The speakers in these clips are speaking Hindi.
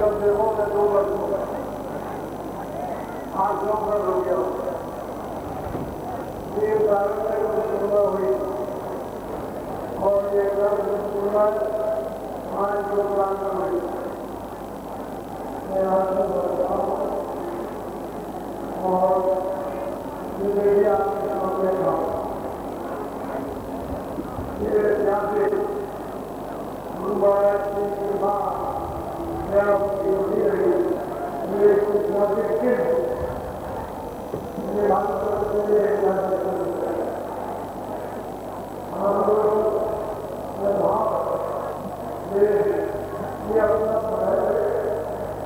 कम से कम 2 वर्ष हो गए, 8 नवंबर हो गया। ये कारण पूर्णिमा हुई और ये पूर्णिमा आज जो प्रांत हुई, मैं आपको बताता हूँ और मुझे भी आपके सामने था। ये ऐतिहासिक गुरु महाराज की कृपा मेरा मुक्ति होती रही। मेरे कुछ ऐतिहासिक चिन्ह मेरे भारत में ऐतिहासिक ये अपना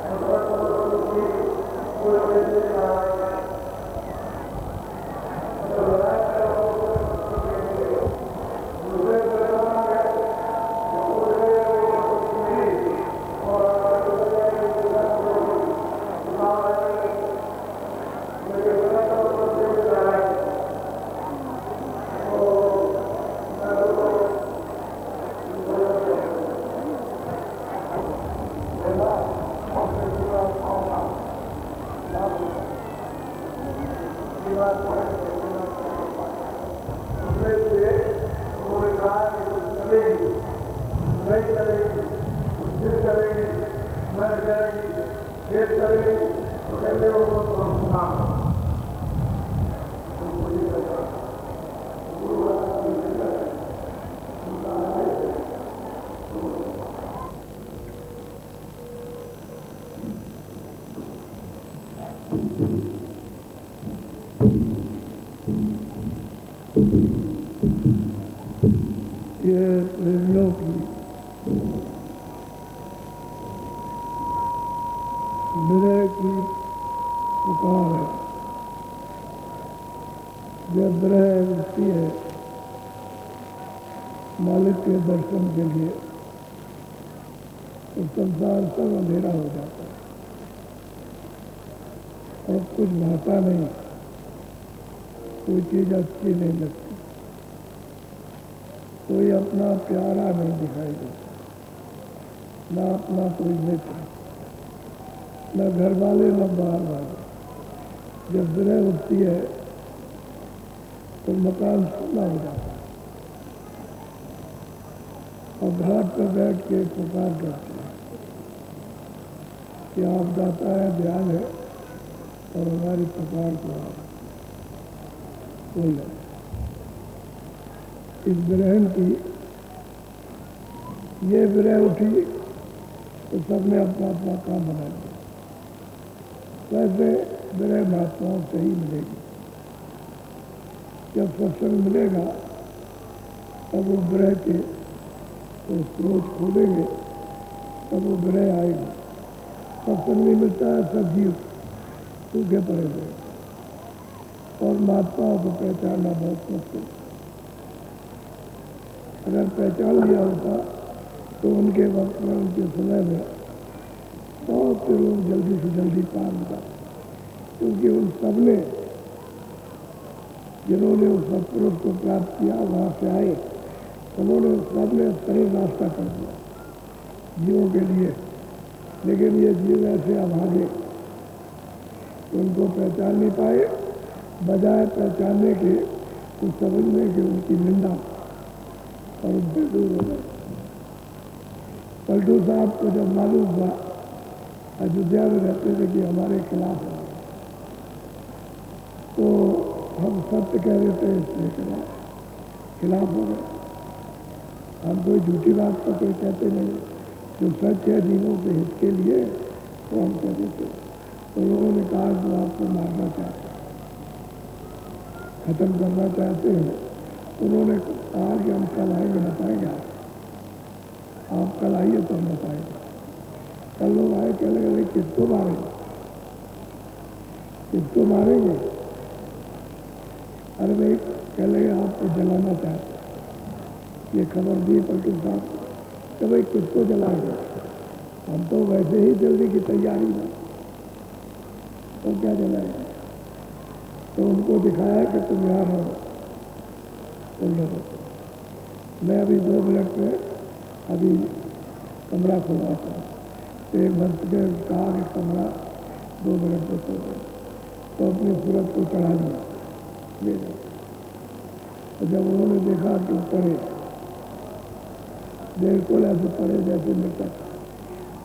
ये प्रेमियों की विरह की पुकार है। जब विरह उठती है मालिक के दर्शन के लिए तो संसार सब अंधेरा हो जाता है और कुछ भाता नहीं, कोई चीज अच्छी नहीं लगती, कोई अपना प्यारा नहीं दिखाई देता, न अपना कोई मित्र, न घर वाले न बाहर वाले। जब विरह उठती है तो मकान सुना हो जाता है और घाट पर बैठ के पुकार करते हैं कि आप दाता है, ध्यान है और हमारी पुकार को आप बोले। इस विरहन की ये विरह उठी तो सबने अपना अपना काम बना लिया। वैसे विरह महात्माओं से ही मिलेगी। जब सत्संग मिलेगा तब वो विरह के तो स्रोत खोलेंगे, तब वो विरह आएगा। सत्संग नहीं मिलता है, सब जीव सूखे पड़े हुए और महात्माओं को पहचानना बहुत मुश्किल। अगर पहचान लिया होता तो उनके वक्त में, उनके समय में बहुत से लोग जल्दी से जल्दी पार होता, क्योंकि उन सब ने जिन्होंने उस सत्पुरुष को प्राप्त किया वहाँ से आए, उन्होंने सब ने सही रास्ता कर दिया जीवों के लिए। लेकिन ये जीव ऐसे अभागे उनको पहचान नहीं पाए, बजाय पहचानने के तो समझने के उनकी निंदा और उनसे दूर हो गए। पलटू साहब को जब मालूम हुआ, अयोध्या में रहते थे कि हमारे खिलाफ है, तो हम सत्य कह रहे थे इसलिए खिलाफ हो गए। हम कोई झूठी बात तो कोई कहते नहीं, जो सच है जीवों के हित के लिए तो हम कह देते। तो लोगों ने कहा जो आपको मारना चाहते हैं, खत्म करना चाहते हैं, उन्होंने कहा कि हम कल आएंगे, बताएंगे आप कल आइए तो हम बताएंगे। कल लोग आए, कहने लगे किसको मारेंगे, किसको मारेंगे? अरे भाई, कह लगे आपको जलाना चाहते, ये खबर दी पलटू साहब कि भाई किसको जलाएंगे, हम तो वैसे ही जल्दी की तैयारी में, तो क्या जलाएंगे? तो उनको दिखाया कि तुम यहाँ रहो, तुम लोगों मैं अभी 2 मिनट में अभी कमरा खुलवाता हूँ, एक भक्त के कहा कि कमरा 2 मिनट में सो गए, तो अपनी सूरत को चढ़ा दिया ले जाओ। तो जब उन्होंने देखा कि पड़े बिल्कुल ऐसे पड़े जैसे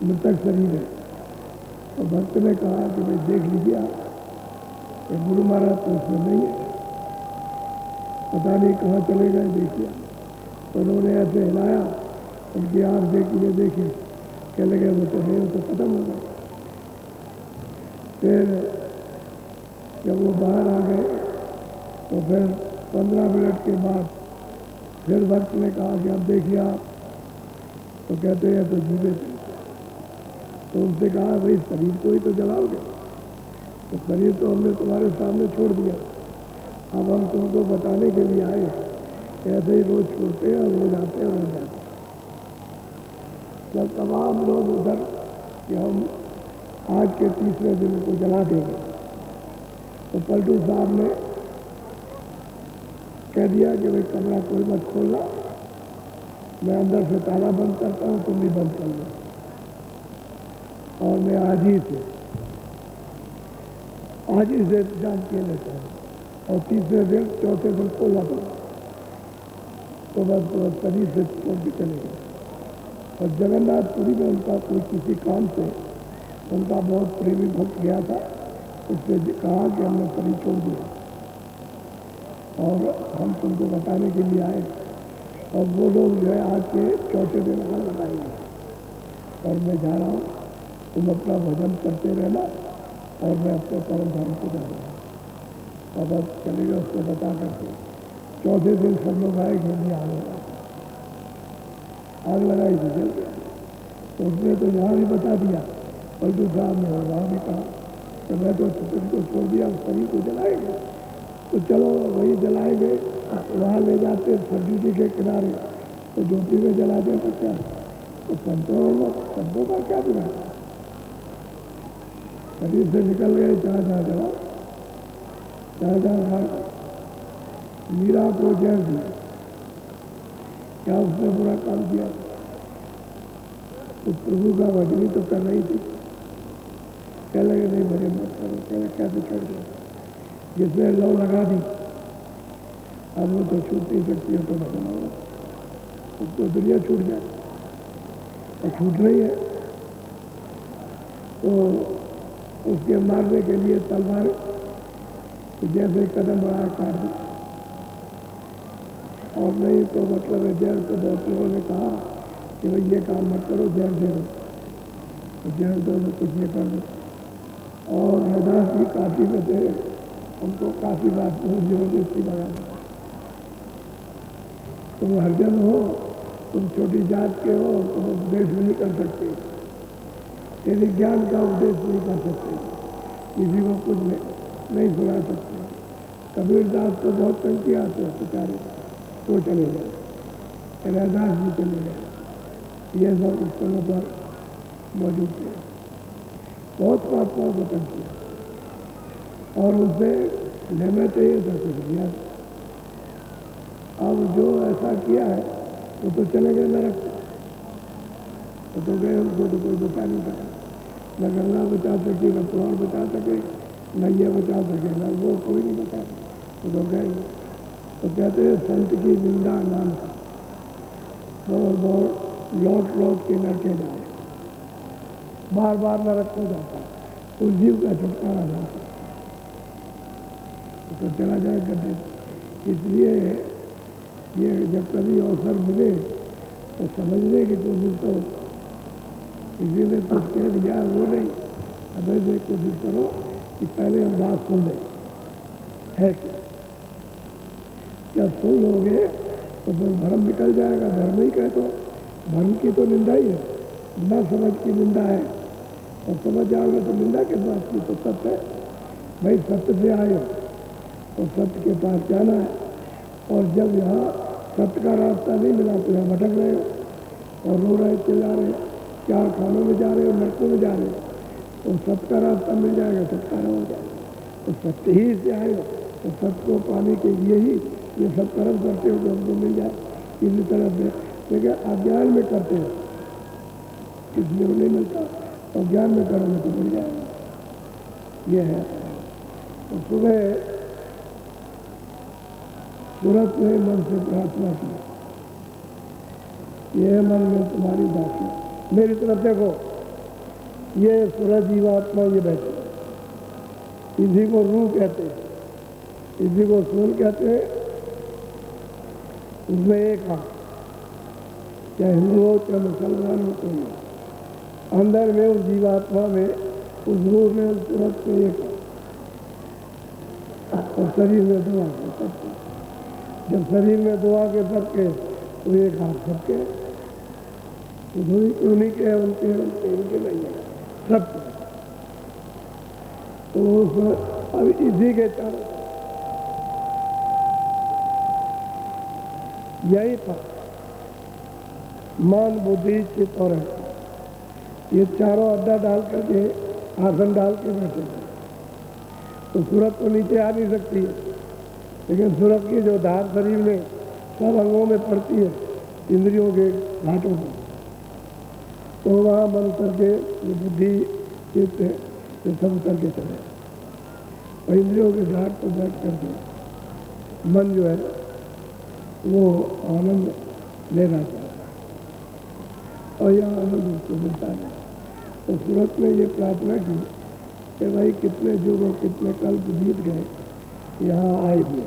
मृतक शरीर है, तो भक्त ने कहा कि भाई देख लीजिए आप, गुरु महाराज तो उसमें नहीं है, पता नहीं कहाँ चले गए, देखिए। तो उन्होंने ऐसे हिलाया, उनकी आँख देखी, ये देखी, कह लगे वो तो है, वो तो खत्म हो गए। फिर जब वो बाहर आ गए तो फिर 15 मिनट के बाद फिर भक्त ने कहा कि अब देखिए आप, तो कहते हैं तो जीवे थे। तो उनसे कहा भाई शरीर को ही तो जलाओगे, तो शरीर तो हमने तुम्हारे सामने छोड़ दिया, अब हम तुमको बताने के लिए आए, ऐसे ही रोज छोड़ते हैं और रोज आते हैं और रोज जाते हैं। जब तमाम लोग उधर कि हम आज के तीसरे दिन को जला देंगे, तो पलटू साहब ने कह दिया कि भाई कमरा कोई मत खोलना, मैं अंदर से ताला बंद करता हूँ, तुम भी बंद कर लो, और मैं आज ही से जान के लेता हूँ, और तीसरे दिन चौथे दिन खोला तो बस शरीर से छोड़ के चले गए। और जगन्नाथपुरी में उनका कोई किसी काम से उनका बहुत प्रेमी भक्त गया था, उससे कहा कि हमने शरीर छोड़ दिया और हम तुमको बताने के लिए आए, और वो लोग जो है आज के चौथे दिन हाथ लगाएंगे, और मैं जा रहा हूँ, तुम अपना भजन करते रहना और मैं अपने परम धाम को जा रहा हूँ। और बस चले गए, उसको बता करके। चौथे दिन सब लोग आए, घर में आग लगाई थी, जल गया। तो उसने तो यहाँ भी बता दिया, पलटू साहब ने, और वहाँ भी कहा कि मैं तो तुमको छोड़ दिया, शरीर को जलाएंगे, तो चलो वही जलाएंगे, वहाँ ले जाते सरजू के किनारे, तो ज्योति में जलाते तो क्या, तो संतों का क्या बिना, शरीर से निकल गए, जहाँ जहाँ जलाओ, जहाँ जहाँ मीरा को जहर दिया, क्या उसने बुरा काम किया, तो प्रभु का भजनी तो कर रही थी, कह लगे नहीं भरे मत करो, कह कैसे छोड़ दो, जिसने लौ लगा दी अब वो तो छूट नहीं सकती है, तो भजन होगा, उसको दुनिया छूट जाए, और छूट रही है। तो उसके मारने के लिए तलवार जैसे कदम बढ़ाया काट दी, और नहीं तो मतलब जेल से बहुत लोगों ने कहा कि भाई ये काम मत करो, जेल दे दो, तो जेल दो तो कुछ नहीं कर दो। और रैदास भी काशी में थे, उनको काशी बात बहुत जबरदस्ती लगा, तुम हरिजन हो, तुम छोटी जात के हो, तुम उपदेश नहीं कर सकते, यदि ज्ञान का उपदेश नहीं कर सकते, किसी को कुछ नहीं सुना सकते। कबीर दास को बहुत तंग किया तो बेचारे तो चले गए, रैदास भी चले गए, ये सब उस समय पर मौजूद थे। बहुत महात्माओं को तंग किया और उससे लेना चाहिए था कुछ दिया। अब जो ऐसा किया है वो तो चले गए नरक, वो तो गए, उनको तो कोई बचा नहीं सका, न गंगा बचा सके, न पुराण बचा सके, न ये बचा सके, न वो कोई नहीं बचा सके, वो तो गए। तो कहते हैं संत की निंदा नाम का बहुत लौट लौट के नरके जाए, बार बार नरक हो जाता है, उस जीव का छुटकारा जाता है, तो चला जाए करते। इसलिए ये जब कभी अवसर मिले तो समझने की कोशिश करो, किसी ने कुछ कह दिया वो नहीं, अब ऐसे कोशिश करो कि पहले हम बात सुन लें, है क्या, जब सुन लोगे तो फिर भ्रम निकल जाएगा। धर्म ही कहे तो धर्म की तो निंदा ही है, न समझ की निंदा है, और समझ जाओगे तो निंदा किस बात की, तो सत्य है भाई, सत्य से आए हो तो सत्य के पास जाना है। और जब यहाँ सत्य का रास्ता नहीं मिला तो यहाँ भटक रहे हो और रो रहे, चिल्ला रहे, 4 खानों में जा रहे हो, नरकों में जा रहे हो, तो सत्य का रास्ता मिल जाएगा, छुटकारा हो जाएगा। तो सत्य ही से आए हो, तो सत्य को पाने के लिए ही ये सब कर्म करते हो, जो हमको मिल जाए किसी तरह से, लेकिन अज्ञान में करते हो, इसलिए वो नहीं मिलता। और ज्ञान में करोगे तो बढ़ जाएगा। ये है। तो सुबह सूरत में मन से प्रार्थना की, ये मन में तुम्हारी दासी, मेरी तरफ देखो, ये सूरज जीवात्मा ये बैठे, इसी को रूह कहते हैं, इसी को सोल कहते हैं। उसमें एक आंख, चाहे हिंदू हो चाहे मुसलमान हो, कोई अंदर में उस जीवात्मा में, उस रूह में, उस सूरज में एक आंख, और शरीर में दो आंखें सबके। जब शरीर में दो आंखें सबके तो एक आंख सबके, उन्हीं के उनके इनके नहीं है, सबके। तो अब इसी के चारों यही पर मन बुद्धि चित्त और ये चारों अड्डा डाल करके आसन डाल के बैठे थे। तो सूरत तो नीचे आ नहीं सकती है, लेकिन सूरत की जो धार शरीर में सब अंगों में पड़ती है, इंद्रियों के घाटों में, तो वहाँ मन करके ये बुद्धि चित्त ये सब करके चले, और इंद्रियों के घाट पर बैठ करके मन जो है वो आनंद लेना चाहता है, और यह आनंद उसको मिलता है। तो सूरत में ये प्रार्थना की कि भाई कितने युगों कितने कल्प बीत गए यहाँ आए हुए,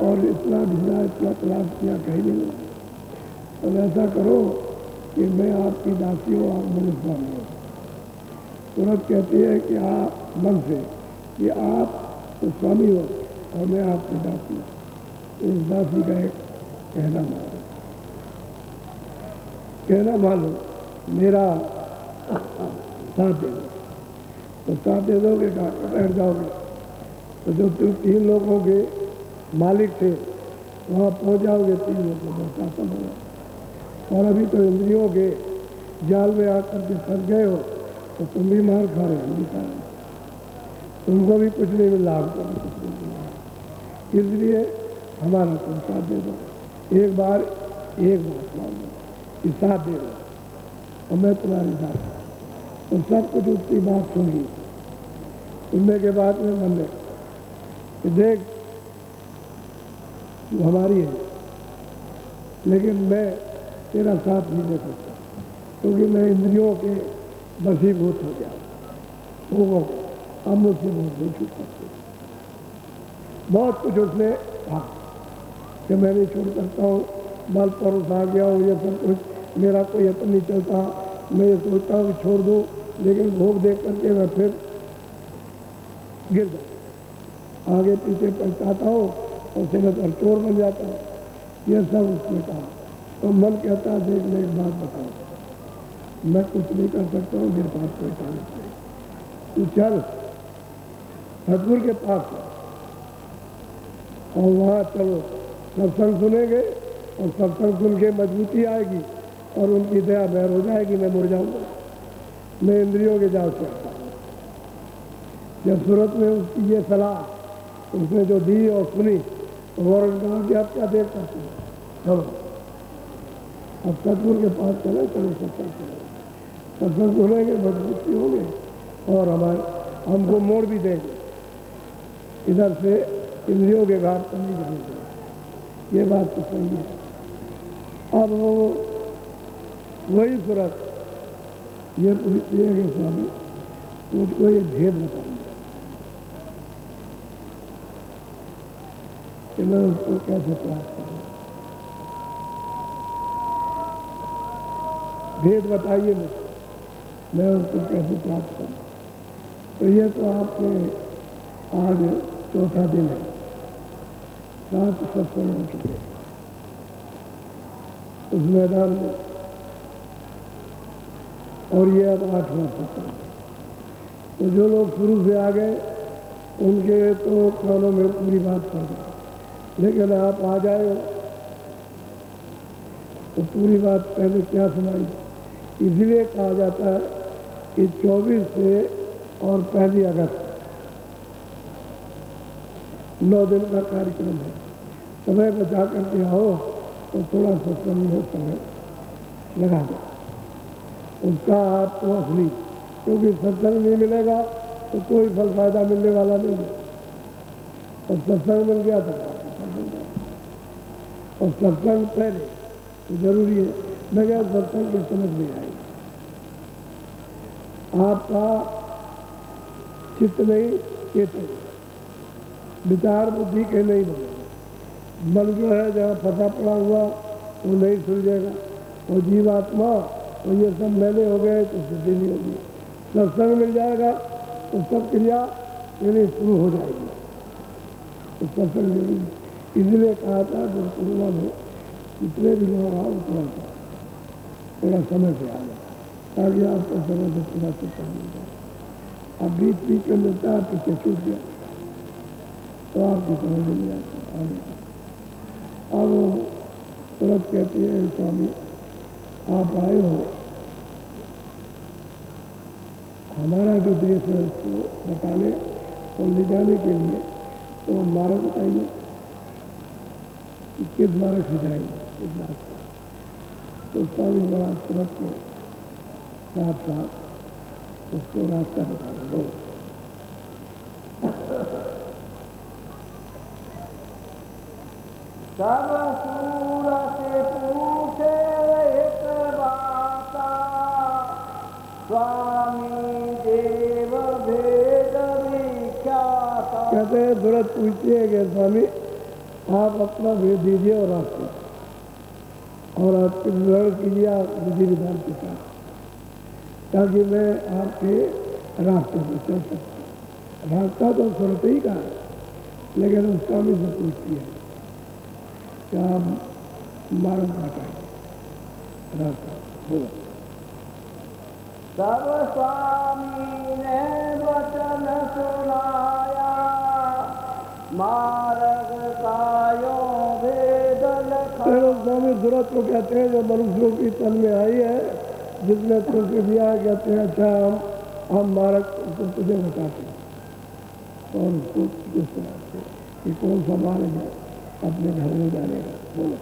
और इतना ढूंढा इतना तलाश किया कहीं नहीं मिला। तो ऐसा करो कि मैं आपकी दासी हूँ, आप मेरे स्वामी हो। सूरत कहती है कि आप मन से कि आप तो स्वामी हो और मैं आपकी दासी हूँ। इस दासी का एक कहना मानो, कहना मानो, मेरा साथ दे दो। तो साथ दे दोगे, बैठ जाओगे। तो जो तुम 3 लोगों के मालिक थे वहाँ पहुँच जाओगे, 3 लोगों को शासन होगा। और अभी तो इंद्रियों के जाल में आकर के फंस गए हो, तो तुम भी मार खा रहे हो, तुमको भी कुछ नहीं मिला, हमको भी कुछ नहीं मिला। इसलिए हमारा तुम साथ दे दो, एक बात मान दो कि साथ दे दो और मैं तुम्हारे साथ। तो सब कुछ उसकी बात सुनी। सुनने के बाद में मन में कि देख तू हमारी है, लेकिन मैं तेरा साथ नहीं दे सकता, क्योंकि मैं इंद्रियों के वशीभूत हो गया, वो अब मुझसे नहीं छूट सकते। बहुत कुछ उसने कहा कि मैं नहीं छोड़ सकता हूँ, बल पर उठा गया हूँ, ये सब कुछ मेरा कोई यत्न नहीं चलता। मैं ये सोचता हूँ कि छोड़ दूँ, लेकिन भोग देख करके मैं फिर गिर जाता, आगे पीछे पछताता हूँ और सिर पर चोर बन जाता हूँ। ये सब उसने कहा। तो मन कहता है देख मैं एक बात बताऊँ, मैं कुछ नहीं कर सकता हूँ, मेरे पास कोई ताकत नहीं, तू चल सदगुरु के पास और वहाँ चलो, सत्संग सुनेंगे और सत्संग सुन के मजबूती आएगी और उनकी दया बहर हो जाएगी, मैं मुड़ जाऊंगा, मैं इंद्रियों के जाल से आता हूँ। जब सूरत में उसकी ये सलाह उसने जो दी और सुनी, तो वरण कहा कि आप क्या देख सकते हैं, चलो अब सतगुरु के पास चले, चलो सत्संग सुनेंगे, सत्संग सुनेंगे, मजबूती होंगे और हमको मोड़ भी देंगे, इधर से इंद्रियों के घाट पर नहीं जाएंगे। ये बात तो सही है। अब वो वही सूरत ये पूछती है कि स्वामी मुझको ये भेद बताइए कि मैं उसको कैसे प्राप्त करूँ, भेद बताइए मुझको, मैं उसको कैसे प्राप्त करूँ। तो ये तो आपके आज 4था दिन है, 7 सत्संग हो चुके उस मैदान में, और ये अब 8वां सत्संग। तो जो लोग शुरू से आ गए उनके तो कानों में पूरी बात कर गई, लेकिन आप आ जाए तो पूरी बात पहले क्या सुनाई। इसलिए कहा जाता है कि 24 से और 1 अगस्त 9 दिन का कार्यक्रम है। समय बचा करके आओ तो थोड़ा सत्संग में समय लगा दो, उसका आपको असली क्योंकि सत्संग नहीं मिलेगा तो कोई फल फायदा मिलने वाला नहीं है। और सत्संग मिल गया तो और सत्संग पहले तो जरूरी है, बगैर सत्संग की समझ नहीं आएगी। आपका चित्त नहीं चेतन, विचार बुद्धि के नहीं बने। मन जो है जहाँ फंसा पड़ा हुआ वो नहीं सुलझेगा, और जीवात्मा तो ये सब मैंने हो गए तो सिद्धि नहीं होगी। सत्संग मिल जाएगा तो सब क्रिया यानी शुरू हो जाएगी। तो सत्संग जरूरी, इसलिए कहा था गुरुकुलवा में जितने भी लोग आओ थोड़ा समय से आ जाए, ताकि आपको समय से पूरा सत्संग मिल जाए। अब बीच बीच में मिलता है, पीछे छूट गया तो आपकी समझ नहीं आती आगे। अब वो तुरंत कहती है स्वामी आप आए हो, हमारा जो देश है उसको बताने और ले जाने के लिए, तो मार्ग बताइए कि किस मार्ग से जाएंगे, किस मार्ग से। तो स्वामी बड़ा तुरंत के साथ साथ उसको रास्ता बता दो। सब सूरत पूछे एक बाता, स्वामी देव भेद विख्याता। कहते हैं तुरंत पूछती है कि स्वामी आप अपना भेद दीजिए और रास्ते, और आपके विवरण कीजिए विधि विधान के साथ, ताकि मैं आपके रास्ते पर चल सकता। रास्ता तो सुरत ही का है, लेकिन उस स्वामी से पूछती है कि आप मार्ग बताइए रास्ता बोलो। सब स्वामी ने वचन सुनाया, मार्ग कायो भेद लखाया। स्वामी सूरत को कहते हैं जो मनुष्यों की तन में आई है, जिसने तुझे दिया, कहते हैं अच्छा हम मार्ग को तुझे बताते हैं और उसको तुझे सुनाते हैं कि कौन सा मार्ग है अपने घर में जाने का। बोलो।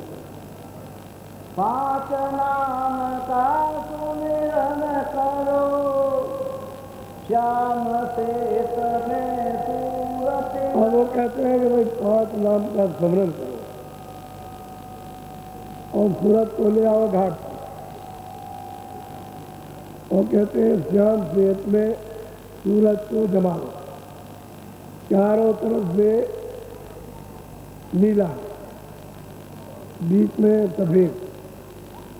5 नाम का सुमिरन करो, श्याम से में सूरत। और वो कहते हैं कि भाई 5 नाम का स्मरण करो और सूरत को ले आओ घाट पर। और कहते हैं श्याम सेत में सूरज को जमाओ, चारों तरफ से नीला, बीच में सफेद,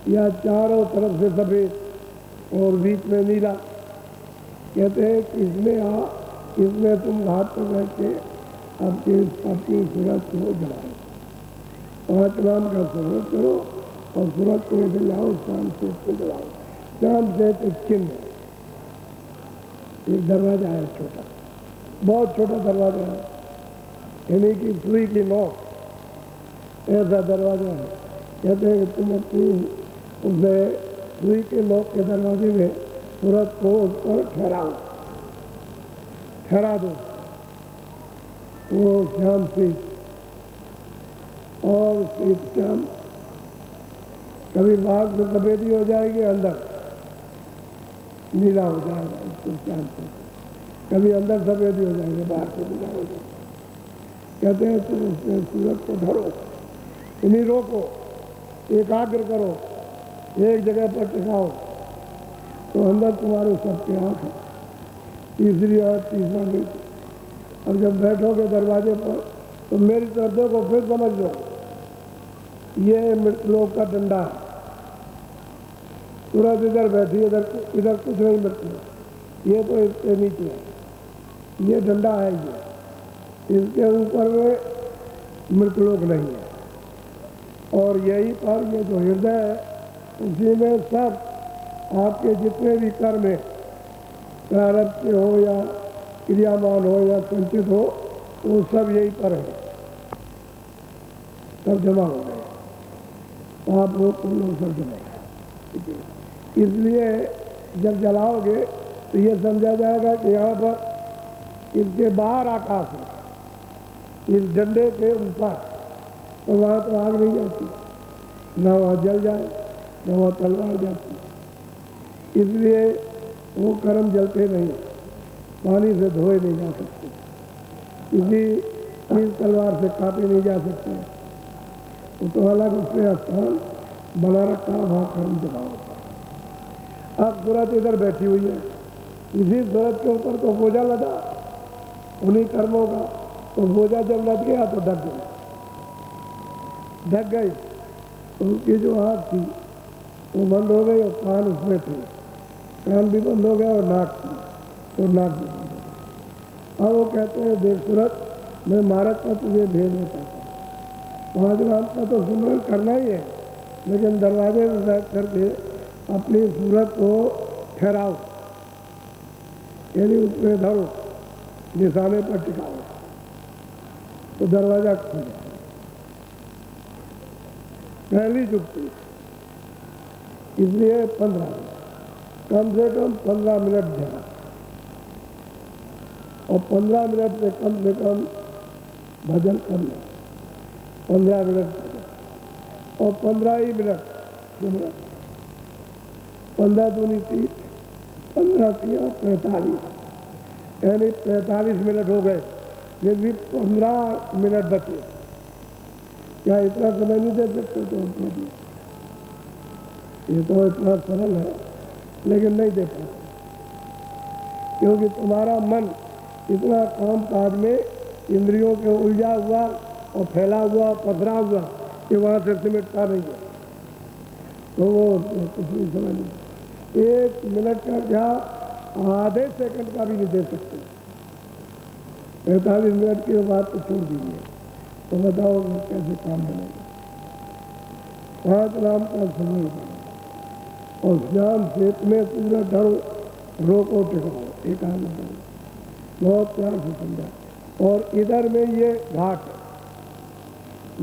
या चारों तरफ से सफेद और बीच में नीला। कहते हैं कि इसमें तुम घाट पर बैठ के अपनी सूरज को जलाओ, 5 नाम का सूरज करो और सूरज को इधर लाओ, शाम से को जलाओ। शाम से एक चिन्ह, एक दरवाजा है छोटा, बहुत छोटा दरवाजा है, यानी कि सुई की नोक ऐसा दरवाजा है। कहते हैं कि तुम अपनी उसे सुई के नोक के दरवाजे में सूरज को उस पर ठहरा दो, वो श्याम से और श्याम कभी बाहर से सफेदी हो जाएगी, अंदर नीला हो जाएगा उसको श्याम से, कभी अंदर सफेदी हो जाएगी, बाहर से नीला हो जाएगा। कहते हैं तुम उसमें सूरज को धरो, इन्हीं रोको, एकाग्र करो, एक जगह पर टिकाओ, तो अंदर तुम्हारे सबके आँख है, तीसरी और तीसरा मिनट। और जब बैठोगे दरवाजे पर तो मेरी तरफ देखो, फिर समझ लो ये मृतलोक का डंडा है। सूरज इधर बैठी, इधर कुछ नहीं मृतलोक, ये तो इसके नीचे है, ये डंडा है, ये इसके ऊपर में मृतलोक नहीं है। और यही पर ये जो हृदय है उसी में सब आपके जितने भी कर्म है, प्रारब्ध के हो या क्रियामान हो या संचित हो, वो सब यही पर है, सब जमा हो गए, आप लोग तुम लोग सब जमा है। इसलिए जब जलाओगे तो ये समझा जाएगा कि यहाँ पर इसके बाहर आकाश है, इस डंडे के ऊपर, तो वहाँ तो आग नहीं जाती, न वहाँ जल जाए न वहाँ तलवार जाती। इसलिए वो कर्म जलते नहीं, पानी से धोए नहीं जा सकते, किसी तलवार से काटे नहीं जा सकते। वो तो अलग उसने स्थान बना रखा, वहाँ कर्म जमा होता है। अब सूरत इधर बैठी हुई है, इसी सूरत के ऊपर तो बोझा लगा उन्हीं कर्मों का, तो बोझा जब लग गया तो ढक गई। तो उसकी जो आँख थी वो बंद हो गई और कान उसमें थे, कान भी बंद हो गया और नाक थी तो नाक भी बंद हो गया। अब वो कहते हैं देख सूरत, मैं महाराज का तुझे भेद बताता हूँ, 5 नाम का तो सुमरन करना ही है, लेकिन दरवाजे में बैठ करके अपनी सूरत को ठहराओ, यानी उसमें धरो, निशाने पर टिकाओ तो दरवाजा खुल जाए। पहली जुगती, इसलिए 15 कम से कम 15 मिनट जगा, और 15 मिनट से कम भजन कर लो, 15 मिनट और 15 ही मिनट सुमरन, 15 दूनी 30, 15 किया 45, यानी 45 मिनट हो गए, फिर भी 15 मिनट बचे। क्या इतना समय नहीं दे सकते तो उनको भी? ये तो इतना सरल है, लेकिन नहीं दे पाते, क्योंकि तुम्हारा मन इतना काम काज में इंद्रियों के उलझा हुआ और फैला हुआ, पथरा हुआ कि वहाँ से सिमटता नहीं है, तो वो कुछ नहीं समझ नहीं। 1 मिनट का क्या, आधे सेकंड का भी नहीं दे सकते। 45 मिनट की बात तो छोड़ दीजिए, तो बताओ कैसे काम बनेगा। 5 नाम का समय और ज्ञान खेत में पूरा डरो, रोको टिकाओ, एकाग्र करो, बहुत प्यार से समझा। और इधर में ये घाट,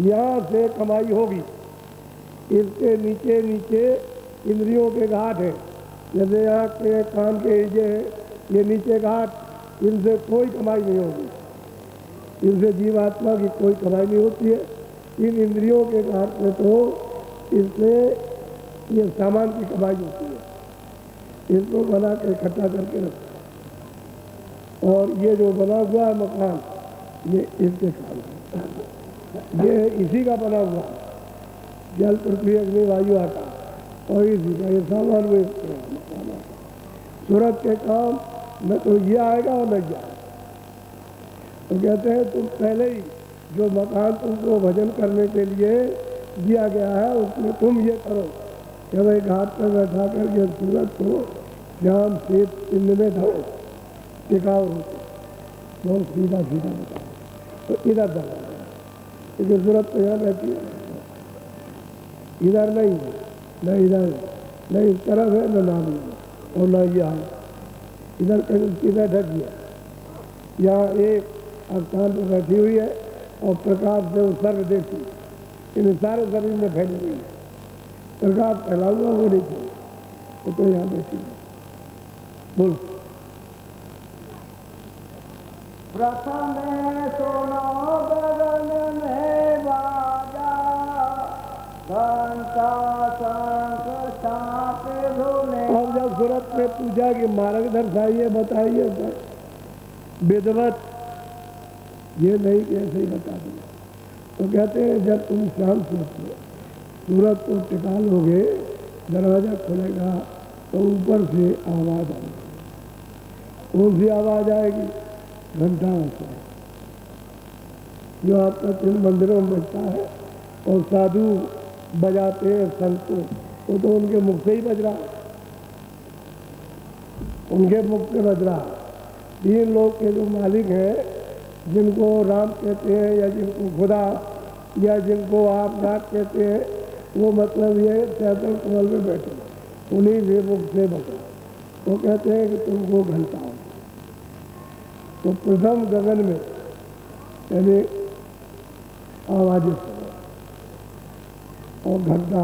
यहाँ से कमाई होगी, इसके नीचे नीचे इंद्रियों के घाट है, जैसे यहाँ के कान के ये है, ये नीचे घाट, इनसे कोई कमाई नहीं होगी, इनसे जीवात्मा की कोई कमाई नहीं होती है। इन इंद्रियों के घाट में तो इससे ये सामान की कमाई होती है, इसको बना के इकट्ठा करके रखो। और ये जो बना हुआ है मकान, ये इसके काम है, ये इसी का बना हुआ है, जल पृथ्वी अग्नि वायु आकाश, और इसी का ये सामान में मकान है। सूरत के काम न तो ये आएगा और न ये आएगा। तो कहते हैं तुम पहले ही जो मकान तुमको भजन करने के लिए दिया गया है, उसमें तुम ये करो कि भाई घाट पर बैठा कर ये सूरत को श्याम से चिन्ह में धरो, टिकाओ होते, बहुत सीधा सीधा बताओ। तो इधर दरवाजा, क्योंकि सूरत तो यहाँ रहती है, इधर नहीं है, न इधर, न इस तरफ है, न नाम है, और न यहाँ इधर कहीं सीधा ढक गया। यहाँ एक स्थान पर बैठी हुई है और प्रकाश से उत्सर्ग देखती, इन सारे शरीर में फैली हुई है, प्रकाश फैला हुआ वो नहीं चाहिए, तो यहाँ बैठी है। बोल। प्रथम सुनो गगन में बाजा, घंटा शंख साथ धुने। अब जब सूरत में पूजा की मार्ग दर्शाइए, बताइए विधवत, ये नहीं कि ऐसे ही बता दें। तो कहते हैं जब तुम शाम से सूरत को टिका लोगे, दरवाजा खुलेगा तो ऊपर से आवाज आएगी। कौन सी आवाज आएगी? घंटा से, जो आपका 3 मंदिरों में बजता है, और साधु बजाते हैं शंख को, वो तो उनके मुख से ही बज रहा है, उनके मुख से बज रहा है। 3 लोग के जो मालिक हैं, जिनको राम कहते हैं या जिनको खुदा या जिनको आप नाथ कहते हैं, वो मतलब ये चैतन कमल में बैठे, उन्हीं से मुख से बजा। वो कहते हैं कि तुमको घंटा हो। तो प्रथम गगन में यानी आवाज़ें सुनो, और घंटा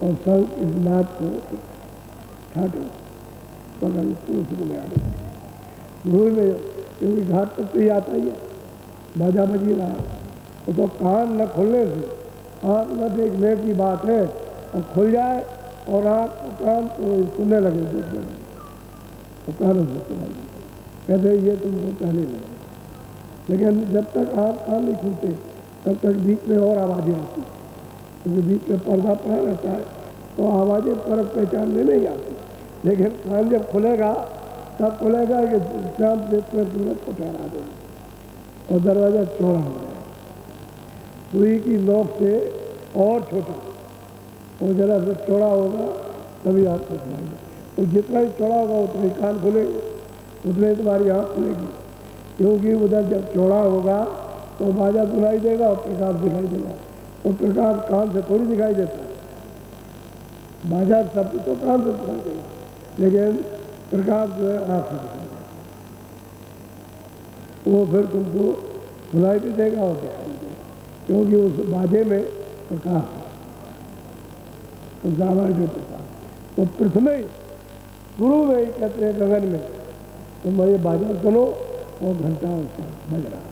और शंख इस नाद को छाटो, पकड़ पूछ में आ गए भूल में, क्योंकि घाट तक तो ही आता ही है, बाजा बजी रहा है। वो तो कान न खुलने से, आँख न देखने की बात है, और खुल जाए और आँख कान तो सुनने लगे, देखने लगे। तो कानों से सुनाई देता, कहते ये तुमको पहले लगे। लेकिन जब तक आप कान नहीं खुलते तब तक बीच में और आवाज़ें आती, क्योंकि बीच में पर्दा पड़ा रहता है तो आवाज़ें तरफ पहचानने नहीं आती। लेकिन कान जब खुलेगा तब खुलेगा कि शाम से सूरज को ठहरा देगा और दरवाज़ा चौड़ा हो जाएगा, सुई की नोक से और छोटा और जरा से चौड़ा होगा तभी आपको सुनाई देगा। तो जितना ही चौड़ा होगा उतना ही कान खुलेगा, उतने ही तुम्हारी आँख खुलेगी, क्योंकि उधर जब चौड़ा होगा तो बाजा सुनाई देगा और प्रकाश दिखाई देगा। तो प्रकाश कान से थोड़ी दिखाई देता है, बाजा शब्द तो कान से सुनाई देगा, लेकिन प्रकाश जो है आँख से दिखाई देगा। वो फिर तुमको सुनाई भी देगा और दिखाई देगा, क्योंकि उस बाजे में प्रकाश है, उस आवाज में प्रकाश। तो प्रथम शुरू में ही कहते हैं गगन में तुम ये बाजा सुनो और घंटा उसका बज रहा है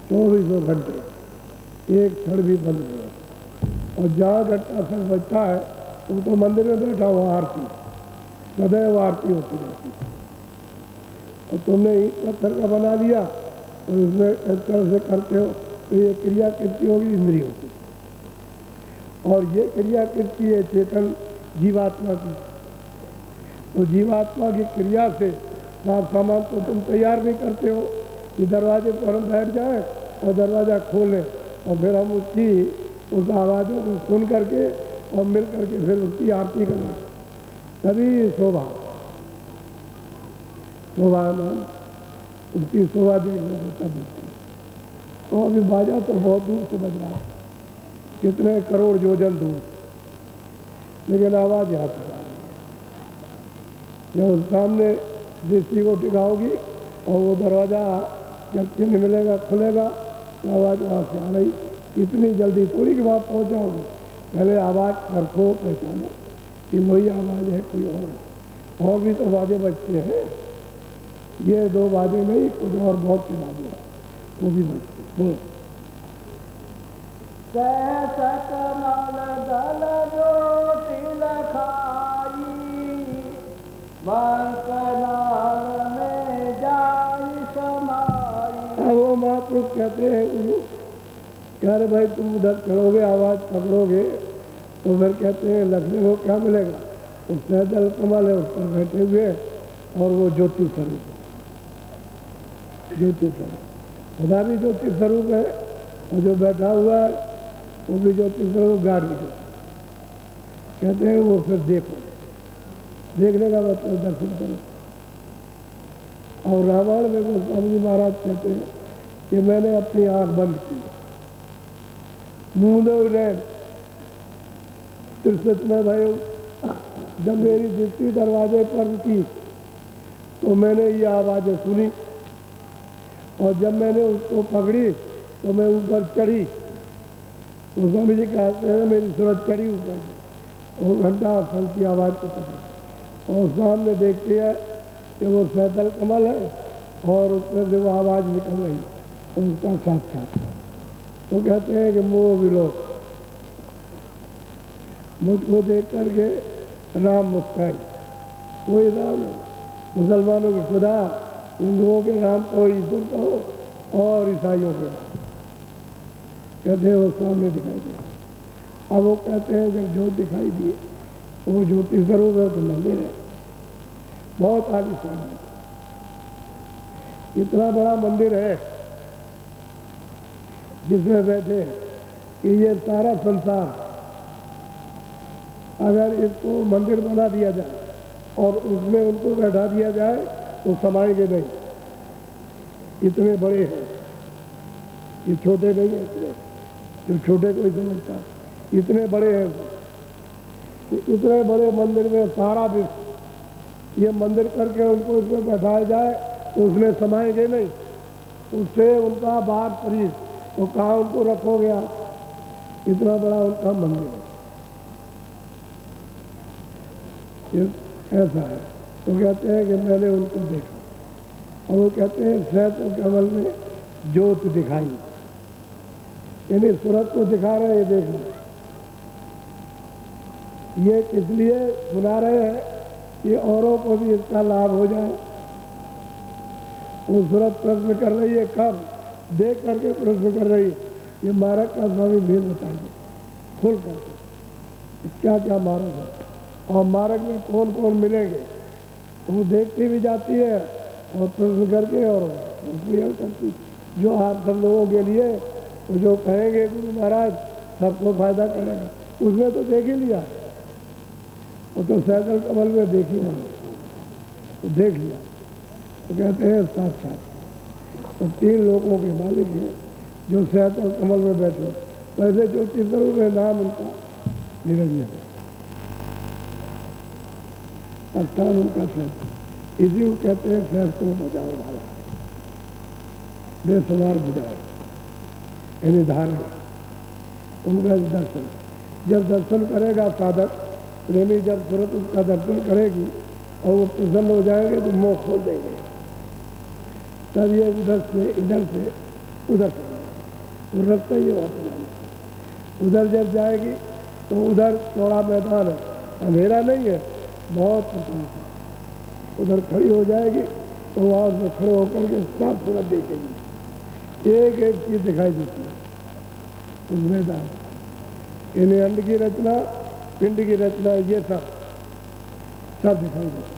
24 घंटे, एक क्षण भी बंद नहीं। और जहाँ घंटा सर बजता है वो तो मंदिर में बैठा हुआ आरती, सदैव आरती होती रहती है। और तुमने ईंट पत्थर का बना लिया और उसमें इस तरह से करते हो तो ये क्रिया कृति होगी इंद्रियों की, और ये क्रिया कृति है चेतन जीवात्मा की। तो जीवात्मा की क्रिया से साफ सामान तो तुम तैयार भी करते हो कि दरवाजे पर हम बैठ जाएं और दरवाज़ा खोलें और फिर हम उसकी उस आवाज़ों को सुन करके और मिल करके फिर उसकी आरती करें, तभी शोभा उसकी शोभा देखने को तब मिलती है। तो अभी बाजा तो बहुत दूर से बज रहा है, कितने करोड़ योजन दूर, लेकिन आवाज़ यहाँ तक आ रही है। जब सामने दृष्टि को टिकाओगी और वो दरवाज़ा जब चिन्ह मिलेगा खुलेगा तो आवाज़ वहाँ से आ रही, इतनी जल्दी थोड़ी कि वहाँ पहुँच जाओगे, पहले आवाज़ रखो पहचानो कि वही आवाज़ है कोई और भी तो बाजे बजते हैं, ये 2 बाजे नहीं कुछ और बहुत से बाजे हैं वो भी बजते हैं। वो महापुरुष कहते हैं कह रहे भाई तुम उधर चढ़ोगे आवाज़ पकड़ोगे तो फिर कहते हैं लगने को क्या मिलेगा, उस पैदल कमल है उस पर बैठे हुए और वो ज्योति स्वरूप है, ज्योति स्वरूप खुदा भी ज्योति स्वरूप है और जो बैठा हुआ है वो भी ज्योति स्वरूप गाड़ी भी कहते हैं। वो फिर देखो, देखने का मतलब दर्शन करो। और रामायण में गोस्वामी जी महाराज कहते हैं कि मैंने अपनी आंख बंद की, मूंदे रैन तिरसठ में भाई जब मेरी दृष्टि दरवाजे पर की तो मैंने ये आवाज़ें सुनी, और जब मैंने उसको पकड़ी तो मैं ऊपर चढ़ी, तो स्वामी जी कहते हैं मेरी सूरत चढ़ी ऊपर, वो घंटा फल की आवाज़ को पकड़ी और सामने देखती है कि वो सैतल कमल है और उसमें से वो आवाज़ निकल रही है उसका साक्षात। तो कहते हैं कि मोह विलोक, मुझको देख करके राम मुस्काई, कोई राम मुसलमानों की खुदा, हिंदुओं के राम को ईश्वर कहो और ईसाइयों के राम, कहते हैं वो सामने दिखाई दे। अब वो कहते हैं जब ज्योत दिखाई दी वो ज्योति स्वरूप है तो मंदिर है, बहुत आलिशान है, इतना बड़ा मंदिर है जिसमें बैठे कि ये सारा संसार अगर इसको मंदिर बना दिया जाए और उसमें उनको बैठा दिया जाए तो समाएंगे नहीं, इतने बड़े हैं, ये छोटे नहीं है, इतने जो छोटे कोई समझता, इतने बड़े हैं। इतने बड़े मंदिर में सारा विश्व ये मंदिर करके उनको इसमें बैठाया जाए तो उसमें समाएंगे नहीं, उससे उनका बाहर शरीर तो कहाँ उनको रखोगे आप, इतना बड़ा उनका मंदिर है। ऐसा है। तो कहते हैं कि मैंने उनको देखा और वो कहते हैं सैत कमल में ज्योत दिखाई, यानी सूरत को दिखा रहे हैं, देखो ये किस लिए सुना रहे हैं कि औरों को भी इसका लाभ हो जाए। वो सूरत प्रश्न कर रही है, कब देख करके प्रश्न कर रही है, ये मार्ग का स्वामी भेद बताइए खुल करके क्या क्या मार्ग है और मार्ग में कौन कौन मिलेंगे। तो वो देखती भी जाती है और प्रश्न करके और क्लियर करती, जो आप सब लोगों के लिए तो जो कहेंगे गुरु महाराज सबको फायदा करेगा, उसने तो देख ही लिया, वो तो सैकल कमल में देख ही नहीं, तो देख लिया। तो कहते हैं साक्षात तो 3 लोगों के मालिक हैं जो सैकल कमल में बैठे, वैसे जो चित्ररूप है नाम उनका निरंजन है, स्थान उनका सैकल, इसी को कहते हैं सैर को बजाओ वाला, बेसवार बुझाओ यानी धारण। उनका दर्शन, जब दर्शन करेगा साधक प्रेमी, जब सूरत उसका दर्शन करेगी और वो प्रसन्न हो जाएंगे तो मुँह खोल देंगे, तब ये इधर से उधर चलेंगे। वो रास्ता ही होता, उधर जब जाएगी तो उधर चौड़ा मैदान है, अंधेरा नहीं है, बहुत प्रकाश है, उधर खड़ी हो जाएगी तो वहाँ से खड़े होकर के साफ सूरत देखेगी, एक एक चीज दिखाई देती है उस मैदान। इन्हें अंड की रचना, पिंड की रचना, ये सब दिखाई देता,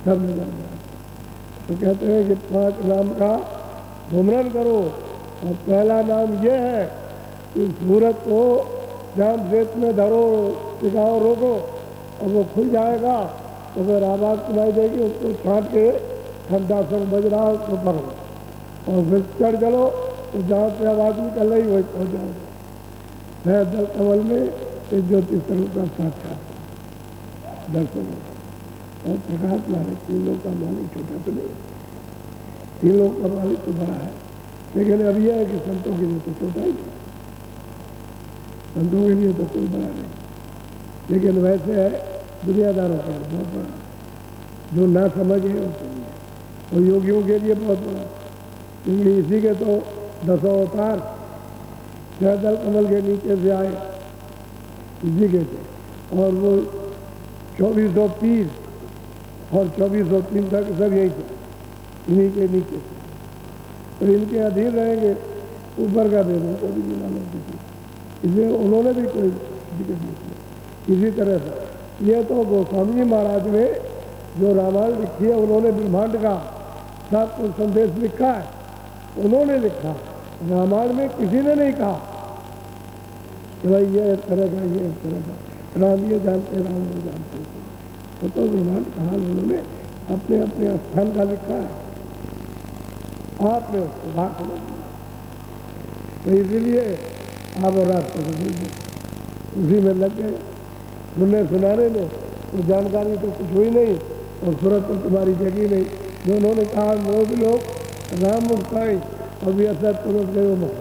सब नजर आता। तो कहते हैं कि 5 नाम का सुमरन करो और पहला नाम ये है कि सूरत को जाम रेत में धरो, टिकाओ, रोको और वो खुल जाएगा तो फिर आवाज़ सुनाई देगी, उसको छाट के ठंडा संग बज रहा है उसको पढ़ो और फिर चढ़ चलो तो जहाँ से आवाज़ निकल रही वही पहुँच जाओगे। दल कमल में एक ज्योतिष स्वरूप का साक्षात दर्शन होगा और प्रकाश मालिक, 3 लोग का मालिक छोटा तो नहीं, 3 लोग का मालिक तो बड़ा है, लेकिन अब यह है कि संतों के लिए तो छोटा ही है, संतों के लिए तो कोई बड़ा नहीं, लेकिन वैसे है दुनियादारों का बहुत बड़ा, जो ना समझ है उसके लिए, और योगियों के लिए बहुत बड़ा, क्योंकि इसी के तो 10 अवतार दल कमल के नीचे से आए, इसी के थे, और वो 2400 पीर और 2403 तक सब यही थे, इन्हीं के नीचे से, तो इनके अधीन रहेंगे, ऊपर का दे दें कोई भी मालूम किसी, इसलिए उन्होंने भी कोई दिक्कत नहीं की। इसी तरह से ये तो गोस्वामी जी महाराज ने जो रामायण लिखी है, उन्होंने ब्रह्मांड का सब कुछ संदेश लिखा है, उन्होंने लिखा, रामायण में किसी ने नहीं कहा कि भाई ये करेगा, ये करेगा, राम ये जानते, राम वो जानते, तो ब्रह्मांड कहा उन्होंने अपने अपने स्थान का लिखा है, आपने उसको बात समझ लिया, तो इसीलिए आप और रास्ते को उसी में लग गए सुनने सुनाने में, तो जानकारी तो कुछ हुई नहीं और सूरत तो तुम्हारी जगह नहीं, जो उन्होंने कहा वो भी लोग राम मुक्ताई और भी असर तुरंत गए वो मुक्त,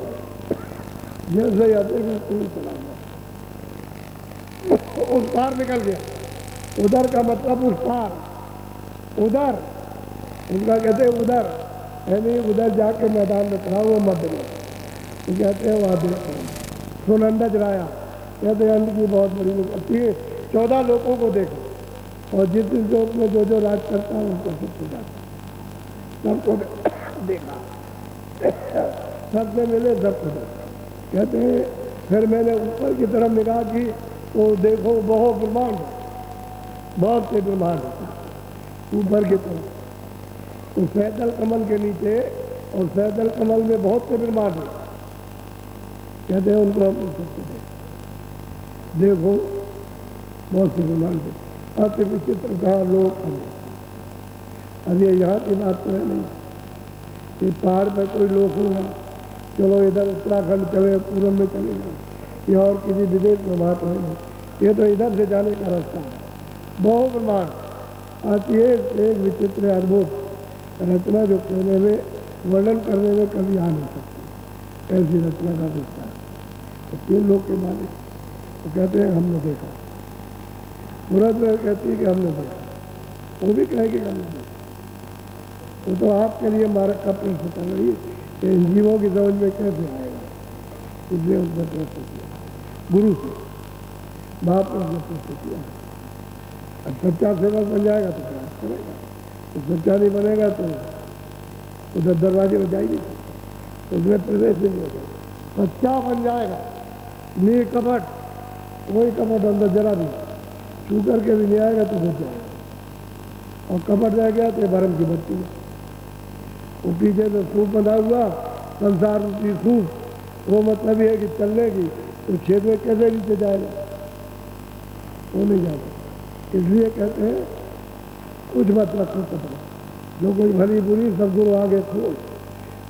जैसे ही आते हैं कोई चला उस पार निकल गया, उधर का मतलब उस पार, उधर उनका कहते हैं उधर, यानी उधर जाके मैदान में खड़ा हुआ मध्य में, तो कहते हैं वहाँ देखो सुनंदा जलाया, कहते हैं अंड की बहुत बड़ी लोग 14 लोगों को देखो और जिस लोक में जो राज करता है उनको सबको जाता, सबको देखा, सबसे मिले, सबको देखा। कहते हैं फिर मैंने ऊपर की तरफ निगाह की तो देखो बहुत ब्रह्मांड, बहुत से ब्रह्मांड ऊपर की तरफ, तो सैदल कमल के नीचे और सैदल कमल में बहुत से ब्रह्मांड है, कहते हैं उनको हम सबको देखो बहुत से ब्रह्मांड है, अति विचित्र कहा लोग अब ये यहाँ की बात तो है नहीं कि पहाड़ पर कोई लोग होगा, चलो इधर उत्तराखंड चले, पूरब में चले जाए, ये और किसी विदेश में बात है नहीं, ये तो इधर से जाने का रास्ता है, बहुत ब्रह्मांड आती है, एक विचित्र अद्भुत रचना जो कहने में वर्णन करने में कभी आ नहीं सकती, ऐसी रचना का विस्तार। तो 3 लोग के मालिक तो कहते हैं हमने देखा, सूरत में कहती है कि हमने देखा, वो भी कहेगी हमने देखा, वो तो आपके लिए मार्ग का प्रश्न कर रही है कि इन जीवों की समझ में कैसे आएगा, इसलिए उसने प्रश्न किया गुरु से, बाप ने प्रश्न किया सच्चा सेवक बन जाएगा तो प्रयास करेगा, तो सच्चा नहीं बनेगा तो उधर दरवाजे में जाएगी, उसमें प्रवेश नहीं होगा। सच्चा बन जाएगा, निकपट, कोई कपट अंदर जरा भी छू करके भी नहीं आएगा तो घुस जाएगा। और कपट रह गया तो भरम की बत्ती है, वो पीछे तो सूप बंधा हुआ, संसार रूपी सूप, वो मतलब ये है कि चलने की, तो छेद में कैसे नीचे जाएगा, वो नहीं जाता। इसलिए कहते हैं कुछ मत रखो कपड़ा, जो कोई भली बुरी सब गुरु आगे खोल,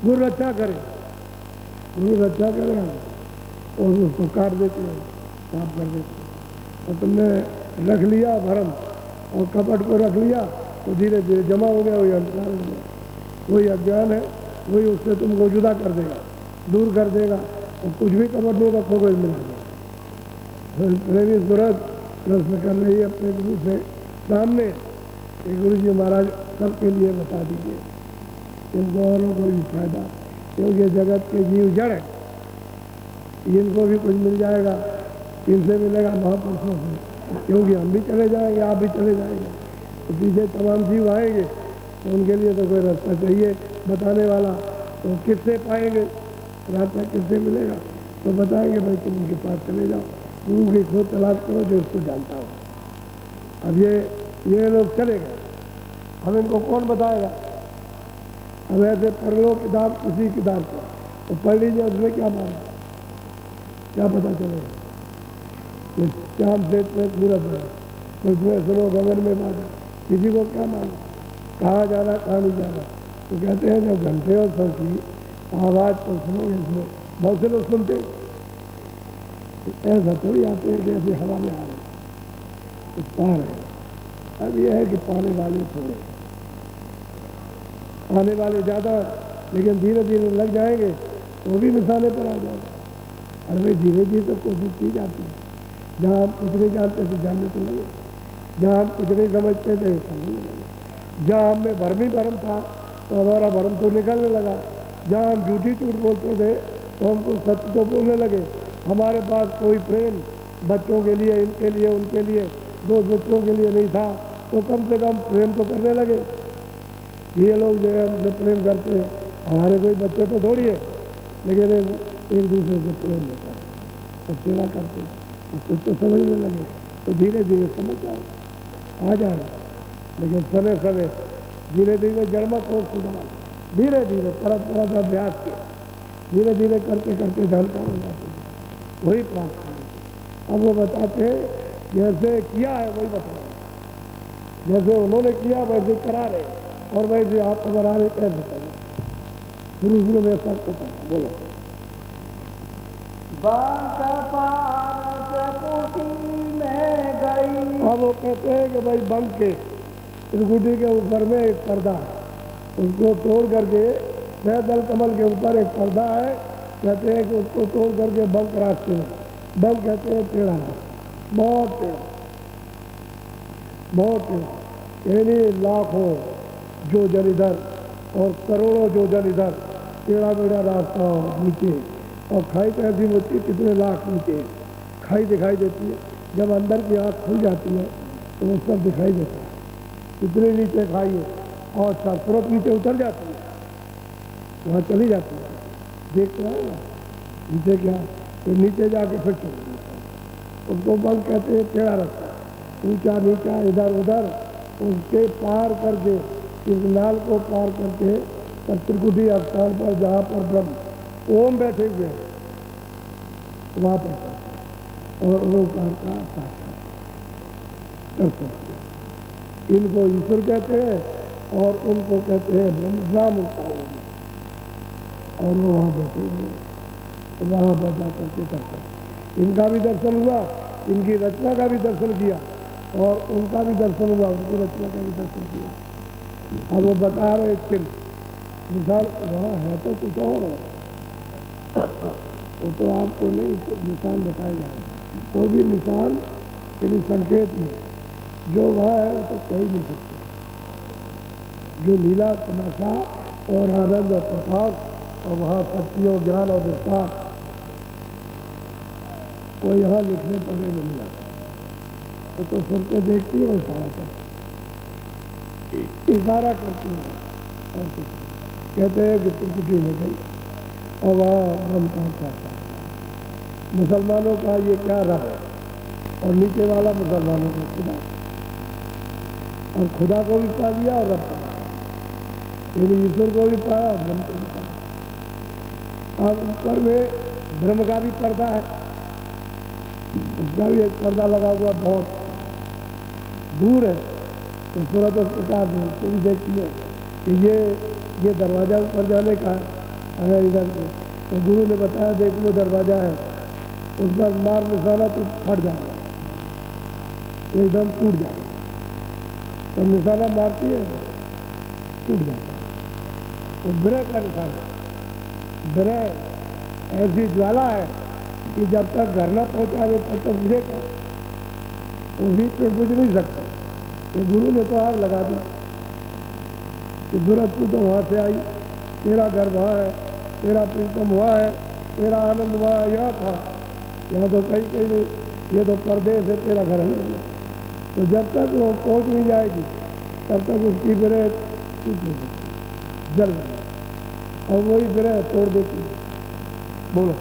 गुरु रक्षा करे, गुरु रक्षा करे और उसको काट देते हैं, साफ कर देते हैं। और तुमने रख लिया भरम और कपट को रख लिया तो धीरे धीरे जमा हो गया, वही अंधकार हो गया, वही अज्ञान है, वही उससे तुमको जुदा कर देगा, दूर कर देगा। और कुछ भी कपट नहीं रखोगे मिला देगा। सूरत प्रश्न कर रही है अपने गुरु से सामने कि गुरु जी महाराज सबके लिए बता दीजिए, इनको औरों को भी फायदा, क्योंकि जगत के जीव जड़ है, इनको भी कुछ मिल जाएगा, इनसे मिलेगा महापुरुषों से, क्योंकि हम भी चले जाएंगे, आप भी चले जाएंगे, तो पीछे तमाम जीव आएंगे, तो उनके लिए तो कोई रास्ता चाहिए बताने वाला। तो किससे पाएंगे रास्ता, किससे मिलेगा, तो बताएंगे भाई तुम उनके पास चले जाओ, गुरु की खोज तलाश करो जो उसको जानता हो। अब ये लोग चले गए, हम इनको कौन बताएगा। अब ऐसे परलोक किताब किसी किताब को तो पढ़ लीजिए, उसमें क्या माना, क्या पता चलेगा। चांद से सूरत है, उसमें सुनो गगन में बात, किसी को क्या मालूम कहाँ जाना कहाँ नहीं जाना। तो कहते हैं जब घंटे और सर की आवाज़ तो सुनोगे, इसमें बहुत से लोग सुनते, ऐसा थोड़ी आते हैं कि ऐसी हवा में आ रहे तो पा रहे। अब यह है कि पाने वाले थोड़े, आने वाले ज़्यादा, लेकिन धीरे धीरे लग जाएंगे तो भी निशाने पर आ जाएगा। और भाई धीरे धीरे तो कोशिश की जाती है, जहाँ हम कुछ नहीं जानते थे जानने तो लगे, जहाँ हम कुछ नहीं समझते थे समझने लगे, जहाँ हमें भरम ही भरम था तो हमारा भरम तो निकलने लगा, जहाँ हम झूठी झूठ बोलते थे तो हमको सत्य तो बोलने लगे। हमारे पास कोई प्रेम बच्चों के लिए, इनके लिए, उनके लिए, दो बच्चों के लिए नहीं था, तो कम से कम प्रेम तो करने लगे। ये लोग जो है हमसे प्रेम करते हैं, हमारे कोई बच्चे तो थोड़ी है, लेकिन एक दूसरे से प्रेम होता है और सेवा करते हैं, कुछ तो समझने लगे, तो धीरे धीरे समझ आ जाए। लेकिन समय समय धीरे धीरे जड़मत हो सुधार, धीरे धीरे परत अभ्यास के धीरे धीरे करते करते जानकार हो जाते हैं, वही प्राप्त करें। अब वो बताते हैं जैसे किया है वही बता रहे, जैसे उन्होंने किया वैसे करा रहे, और वैसे आप बना रहे कैसे करें। शुरू में सब पता बोलो। अब वो कहते हैं कि भाई बंक के त्रिकुटी के ऊपर में एक पर्दा है, उसको तोड़ करके दल कमल के ऊपर एक पर्दा है, कहते हैं कि उसको तोड़ करके बंक रास्ते में, बंक कहते हैं टेढ़ा रास्ता, बहुत टेढ़ा, बहुत टेढ़ा, यानी लाखों जो जन इधर और करोड़ों जो जन इधर, टेढ़ा मेढ़ा रास्ता नीचे, और खाई तो ऐसी होती है कितने लाख नीचे खाई दिखाई देती है। जब अंदर की आँख खुल जाती है तो वो सब दिखाई देता है, कितने नीचे खाई है, और तुरंत नीचे उतर जाती है, वहाँ चली जाती है, देखते हैं ना नीचे क्या, तो नीचे जाके फिर चल जाता है। उसको बंक कहते हैं टेढ़ा रास्ता, ऊंचा नीचा इधर उधर, उसके पार करके, इस नाल को पार करके त्रिकुटी स्थान पर जहाँ पर ब्रह्म ओम बैठे हुए हैं वहाँ पर और ओंकार का साक्षात कर सकते हैं। इनको ईश्वर कहते हैं और उनको कहते हैं ब्रह्म और वो वहाँ बैठे हुए वहाँ पर जाकर के करते हैं। इनका भी दर्शन हुआ, इनकी रचना का भी दर्शन किया, और उनका भी दर्शन हुआ, उनकी रचना का भी दर्शन किया। अब वो बता रहे चिन्ह मिसाल वहाँ है तो कुछ और है, वो तो आपको नहीं निशान बताया जाए, वो भी निशान यानी संकेत में जो वहाँ है वो तो कह नहीं सकते। जो लीला तमाशा और आनंद और प्रकाश और वहाँ शक्ति और ज्ञान और विस्तार वो यहाँ लिखने पढ़ने में नहीं आता। तो सुन के देखती है और इशारा करती है, इशारा करती है और कुछ नहीं। कहते हैं कि त्रिकुटी में गई और वहाँ ब्रह्म का कहता है मुसलमानों का ये क्या रहा है, और नीचे वाला मुसलमानों का खुदा, और खुदा को भी पा लिया और रब को भी, यानी ईश्वर को भी पाया और ब्रह्म को भी पाया। अब ऊपर में ब्रह्म का भी पर्दा है, उसका भी एक पर्दा लगा हुआ बहुत दूर है, तो सूरत उस प्रकार से उसको भी देखती है कि ये दरवाज़ा ऊपर जाने का है इधर से, तो गुरु ने बताया देख लो दरवाज़ा है, उस पर मार निशाना तो फट जाएगा, एकदम टूट जाएगा, तो निशाना मारती है टूट जाता है। तो विरह का निशाना, विरह ऐसी ज्वाला है कि जब तक घर न पहुँचावे तब तक विरह का वो बीच में बुझ नहीं सकता। ये गुरु ने तो आग लगा दी कि सूरत तू तो वहाँ से आई, तेरा घर वहाँ है, तेरा प्रीतम वहाँ है, तेरा आनंद वहाँ यहाँ था, यहाँ तो कहीं कहीं नहीं, ये तो परदेश है, तेरा घर नहीं है। तो जब तक वो पहुँच नहीं जाएगी तब तक उसकी विरह टूट नहीं सकती, जल जाएगी, और वही विरह तोड़ देती है। बोलो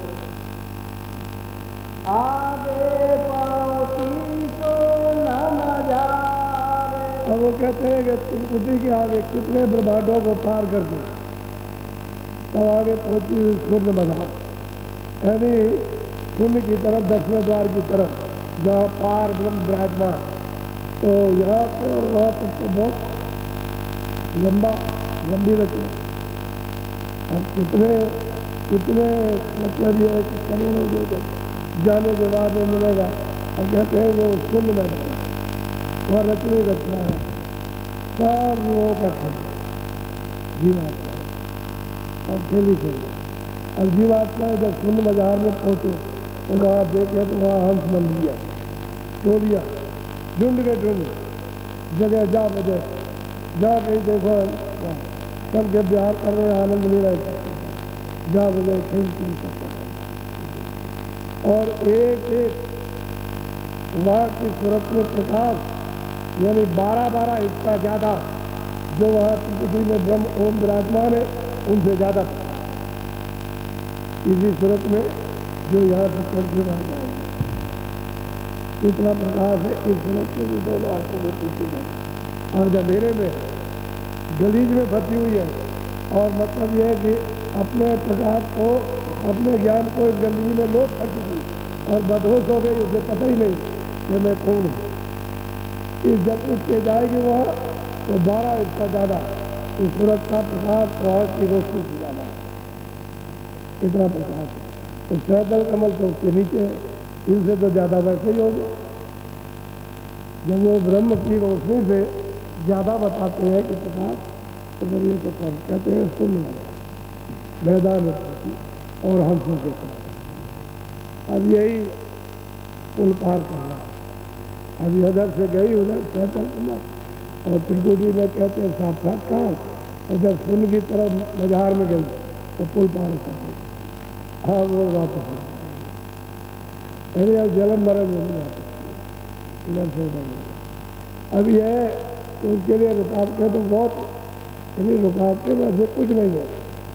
आगे पहुंची तो न नजारे। अब वो कहते हैं कि त्रिकुटी के आगे कितने ब्रह्मांडों को पार करके तब आगे पहुंची शून्य बाजार, यानी शून्य की तरफ, दसवें द्वार की तरफ, जहाँ पार ब्रह्म विराजमान। तो यहाँ पे और वहाँ तक तो बहुत लंबी रचना। अब कितने मतलब ये है कि करोड़ों लोग जाने के बाद में मिलेगा, और कहते हैं वो शून्य में वह रचना है, सब लोगों का खंड जीवात्मा और खेली अब जीवात्मा जब शून्य बाजार में पहुँचे तो वहाँ देखे तो वहाँ हंस बन लिया, टोलिया, झुंड के झुंड, जगह जा बजे जा कहीं देखो सबके बिहार कर रहे आनंद ले रहे, जा बजे खेलती सकता। और एक वहाँ की सूरत में प्रकाश, यानी 12 हिस्सा ज़्यादा जो वहाँ त्रिकुटी में ब्रह्म ओम विराजमान है उनसे ज़्यादा इसी सूरत में जो यहाँ से चढ़ के रह जाएंगे, इतना प्रकाश है इस सूरत में भी दोनों आंखों में पीछे गए, और अंधेरे में गलीज में फंसी हुई है। और मतलब यह है कि अपने प्रकाश को, अपने ज्ञान को इस गंदगी में लोट कर चुकी और बदहोश हो गई, उसे पता ही नहीं कि मैं कौन हूँ। इस जब उठ के जाएगी वहाँ तो 12 हिस्सा ज़्यादा इस सूरत का प्रकाश वहाँ की रोशनी से ज़्यादा, इतना प्रकाश है। तो सैदल कमल तो उसके नीचे है, इनसे तो ज़्यादा वैसे ही होगा। जब वो ब्रह्म की रोशनी से ज़्यादा बताते हैं कि प्रकाश, तो फिर ये तो कहते हैं शून्य मैदान और हंसों के साथ। अब यही पुल पार करना है। अभी उधर से गई उधर सैदल कमल, और त्रिकुटी में कहते हैं साक्षात्कार, और जब शून्य की तरफ बाजार में गई तो पुल पार कर गई। हाँ वो वापस अरे अब जलन मरण में नहीं आती इधर से उधर। अब यह तो उसके लिए रुकावटें तो बहुत, यानी रुकावटें वैसे कुछ नहीं है,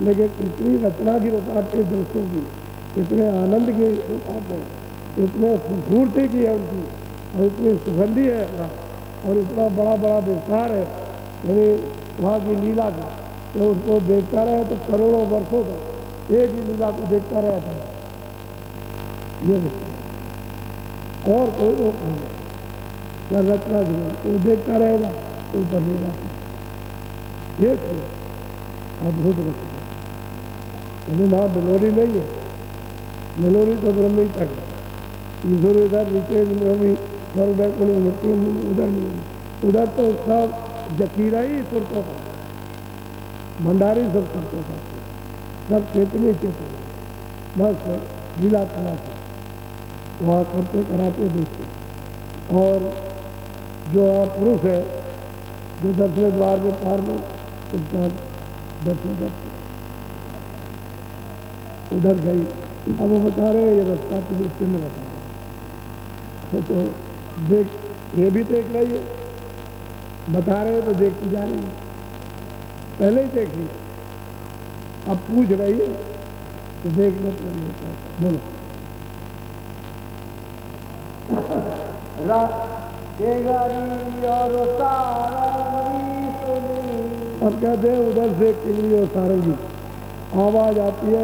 लेकिन इतनी रचना की रुकावटें दोस्तों की, इतने आनंद की रुकावटें, इतने खूबसूरती की है उनकी, और इतनी सुगंधी है और इतना बड़ा विस्तार है, यानी वहाँ की लीला का, तो उसको देखता रहे तो करोड़ों वर्षों तक एक ही लीला को देखता रहता है। ये और कोई रोक नहीं है, क्या रचना जो वो देखता रहेगा तो ऊपर लीला ये अद्भुत रचना। यानी वहाँ मेलोडी नहीं है, मेलोडी तो ब्रह्म ही तक है, ईश्वर इधर नीचे उधर नहीं, उधर तो सब जकीरा ही सुरतों का, भंडारी सब सुरतों का, सब चेतने बस लीला कला से वहाँ करते कराते देखते। और जो पुरुष है जो 10वें द्वार में पार में उसका दर्शन करते उधर गई। अब वो बता रहे ये रास्ता तुझे चिन्ह बता रहे तो देख ये भी देख रही है, बता रहे तो देखती जा रही है, पहले ही देख ली, अब पूछ रही है तो देखने तो नहीं है। बोलो अब कहते हैं उधर से किंगली और सारंगी आवाज आती है,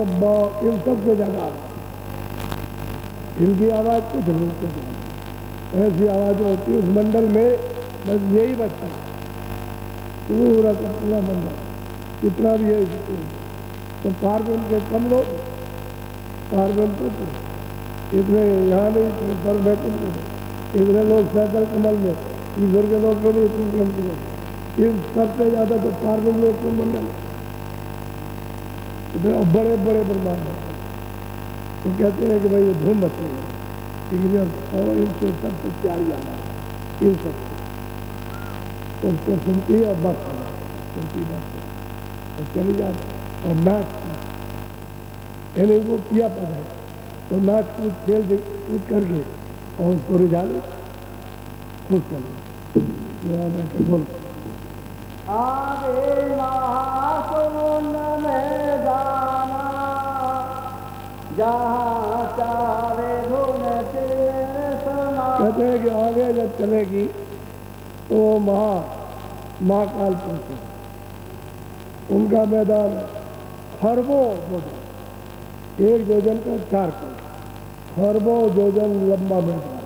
इन सबसे ज्यादा इनकी आवाज कुछ नहीं, कुछ ऐसी आवाज होती है उस मंडल में, बस यही बचता है पूरा का पूरा मंडल, कितना भी है। तो पार्वन के कम लोग, पार्वन तो इतने यहाँ नहीं, इतने पर बैठे, इतने लोग सैकल कमल में, ईश्वर के लोग नहीं, इतने गिनती लोग, इन सबसे ज्यादा तो पार्वन लोग को मंडल बड़े बड़े ब्रह्मांड है। तो कहते हैं कि भाई ये धूम मची है, और इनसे सबसे प्यारी आवाज इन सबसे, उसको सुनती है और बस सुनती बस और चली जाती और नाच यानी वो किया पद है तो नाच कूद खेल कूद करके और उसको रिझा ले, खुश कर ले। बोल आगे महासुन में जाना, जहाँ चाहे धुन सुना। कहते हैं कि आगे जब चलेगी तो महाकाल पहुंचे, उनका मैदान खरबों जोजन, एक जोजन का 4 कोस, खरबों जोजन लंबा मैदान,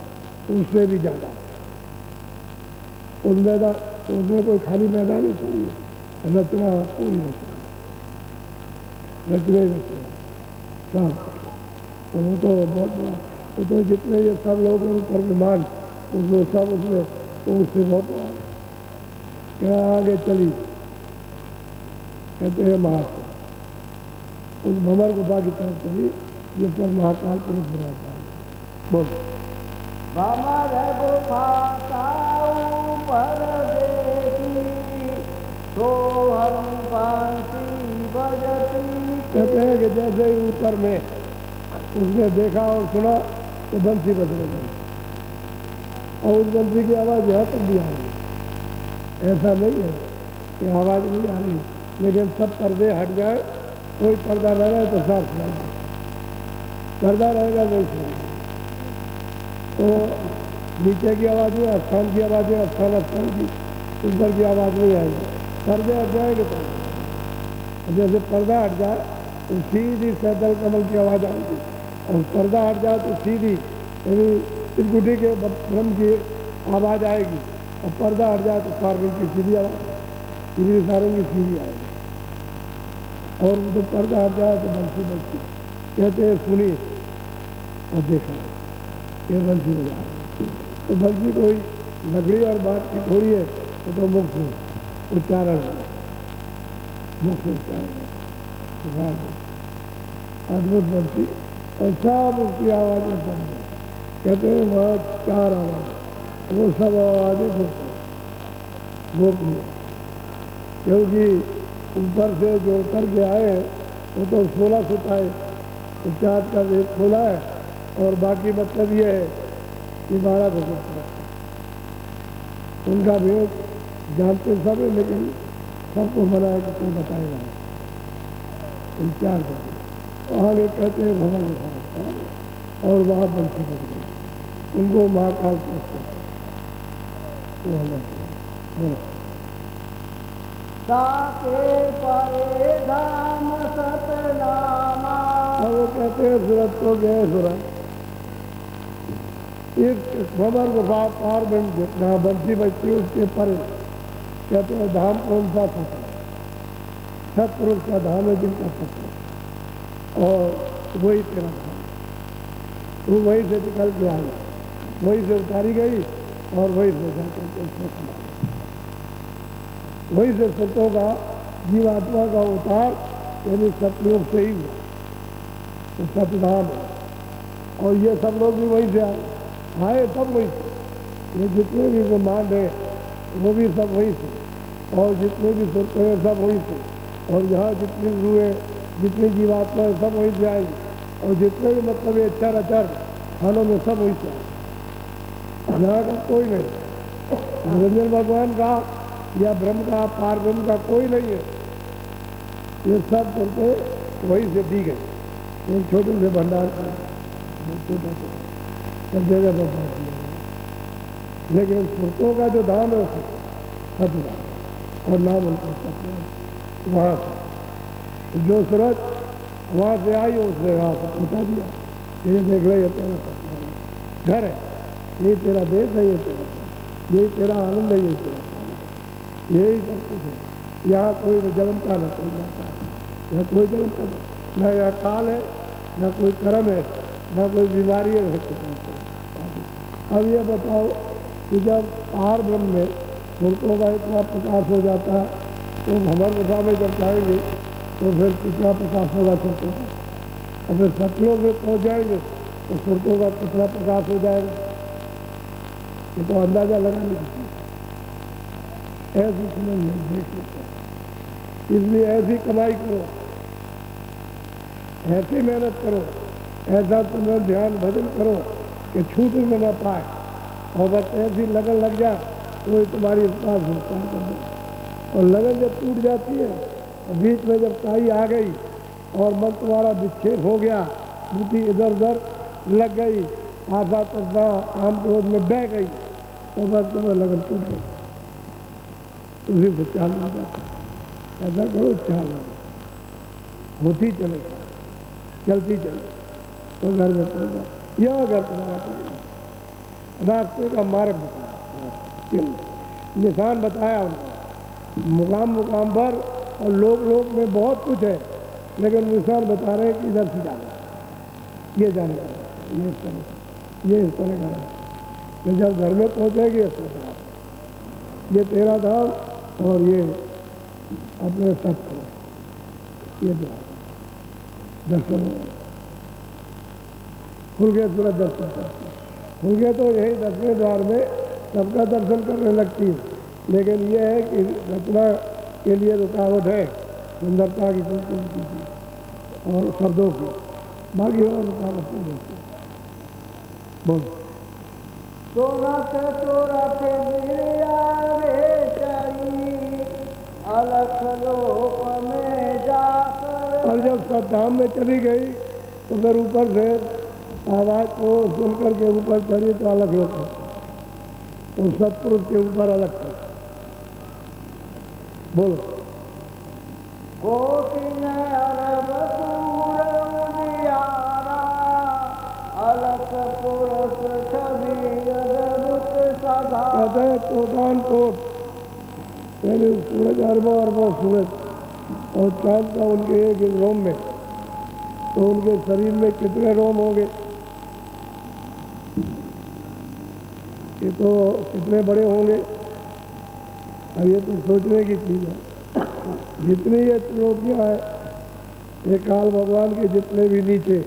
उससे भी ज्यादा उस मैदान, उसमें कोई खाली मैदान ही चाहिए, रचना पूरी रचना, रचने सब, तो वो तो बहुत बड़ा, वो तो जितने ये सब लोग ऊपर विमान उसमें सब उसमें, तो उससे बहुत बड़ा क्या आगे चली। कहते हैं महाकाल, उस भंवर गुफा की तरफ चली जिस पर महाकाल पुरुष बनाता है। बोल भंवर गुफा का ऊपर देखी, तो हम बांसी बजती। कहते हैं कि जैसे ही ऊपर में उसने देखा और सुना तो बंसी बजने लगी, और उस बंसी की आवाज यहाँ तक भी आ रही। ऐसा नहीं है कि आवाज नहीं आ रही, लेकिन सब पर्दे हट जाए, कोई पर्दा रह रहा है तो साफ सुनाई दे, पर्दा रहेगा नहीं सुनाई। तो नीचे की आवाज में स्थान की आवाज है, स्थान की, ऊपर की आवाज नहीं आएगी, पर्दे हट जाएंगे तो जैसे पर्दा हट जाए तो सीधी सैदल कमल की आवाज आएगी, और पर्दा हट जाए तो सीधी यानी त्रिकुटी के ब्रह्म की आवाज आएगी, और पर्दा हट जाए तो सारंगी की सीधी आवाज, सीधी सारंगी सीधी आएगी, और तो पर्दा हट जाए तो बंसी बजती। कहते हैं सुनी और देखा ये बंसी बजा, तो बंसी कोई लकड़ी और बात की थोड़ी है, तो मुक्त उच्चारण है, मुक्त उच्चारण है, अद्भुत बंसी, और सब उसकी आवाज़ें बंद है। कहते हैं वहाँ 4 आवाज़, वो सब आवाज़ें गोपनीय, क्योंकि ऊपर से जो उतर के आए वो तो 16 सुताए, तो 4 का वेद खोला है, और बाकी मतलब ये है कि 12 को सुता है। उनका भेद जानते सब है, लेकिन सबको बनाया कि कोई बताएगा इन 4 को। आगे कहते हैं भवन गुफा, और वहाँ बंसी बज गई, उनको महाकाल पुरुष वो बोलो साके परे धाम सतनामा। और वो कहते हैं सूरत को गए सूरत, इस भंवर गुफा पार बन जहाँ बंसी बजती है उसके परे कहते हैं धाम कौन सा सत, सतपुरुष का धाम है जिनका सत्य, और वही तेरा धाम, वो वहीं से निकल के आई, वहीं से उतारी गई, और वहीं से जाकर के उसमें समा, वहीं से सत्यों का जीवात्मा का उतार यानी सतयोग से ही हुआ, तो सतधाम है। और ये सब लोग भी वहीं से आए सब वहीं से, ये जितने भी ब्रह्मांड है वो भी सब वहीं से, और जितने भी सुरते हैं सब वहीं से, और यहाँ जितनी रूहें जितनी जीवात्मा है सब वहीं से आई, और जितने भी मतलब ये चर अचर खानों में सब वहीं से आए, यहाँ का कोई नहीं, निरंजन भगवान का या ब्रह्म का, पार ब्रह्म का कोई नहीं है। ये सब तुमको वही से दी गई। एक छोटे से भंडार का छोटा सब जगह पर बांट दिया गया। लेकिन सुरतों का जो धाम है वो सतधाम और नाम उनको सत्य वहाँ से जो सूरज वहाँ से आई उसने वहाँ से बता दिया, ये देख ले ये तेरा सत्य घर है, ये तेरा देश है, ये तेरा यही तेरा आनंद है, यही तेरा आनंद, यही सब कुछ है। यहाँ कोई न जन्मता न कोई जाता है, यहाँ कोई जन्मता न यहाँ काल है, न कोई कर्म है, न कोई बीमारी है। अब ये बताओ कि जब पार ब्रह्म में मूर्तों का इतना प्रकाश हो जाता है तो हमारे दशा में जब जाएंगे तो फिर कितना प्रकाश होगा सुरतों का, और फिर सतलोक में पहुँच जाएंगे तो सुरतों का कितना प्रकाश हो जाएगा, ये तो अंदाजा लगाने की चीज़ ऐसी समझ नहीं देख लेते। इसलिए ऐसी कमाई करो, ऐसी मेहनत करो, ऐसा तुम्हें ध्यान भजन करो कि छूट में न पाए, और बस ऐसी लगन लग जाए तो ही तुम्हारी पास भुगतान कर दो। और लगन जब टूट जाती है और बीच में जब काई आ गई और मन तुम्हारा विक्षेप हो गया, बुद्धि इधर उधर लग गई, आशा तकवा काम क्रोध में बह गई, तो बस तुम्हें लगन टूट गई, उसी से चाल हो जाता। ऐसा करो चाल होती चले, चलती चले तो घर में पहुँच जाए। यह घर तुम्हारा पड़ेगा, रास्ते का मार्ग बताया, निशान बताया उनको, मुकाम मुकाम पर और लोक में बहुत कुछ है, लेकिन निशान बता रहे हैं कि इधर से जाना, ये जाने का, ये इस तरह का है। तो जब घर में पहुँचेगी इस तरह ये तेरा धाम और ये अपने सत्य, ये दर्शन खुल गए, सूरज दर्शन करते खुल गए तो यही 10वें द्वार में सबका दर्शन करने लगती है। लेकिन ये है कि रचना के लिए रुकावट है, सुंदरता की खूबसूरती की और शब्दों की, बाकी और रुकावट नहीं होती। बोलो और जब सतधाम में चली गई तो फिर ऊपर से आवाज को सुन करके ऊपर चढ़ी तो अलग लोग तो सतपुरुष के ऊपर अलग कर। बोलो कहते हैं कोटान कोट, पहले सूरज अरबों अरबों सूरज और चांद का उनके एक रोम में, तो उनके शरीर में कितने रोम होंगे, ये तो कितने बड़े होंगे। अब ये तो सोचने की चीज़ है। जितनी ये त्रिलोकियाँ हैं, ये काल भगवान के जितने भी नीचे,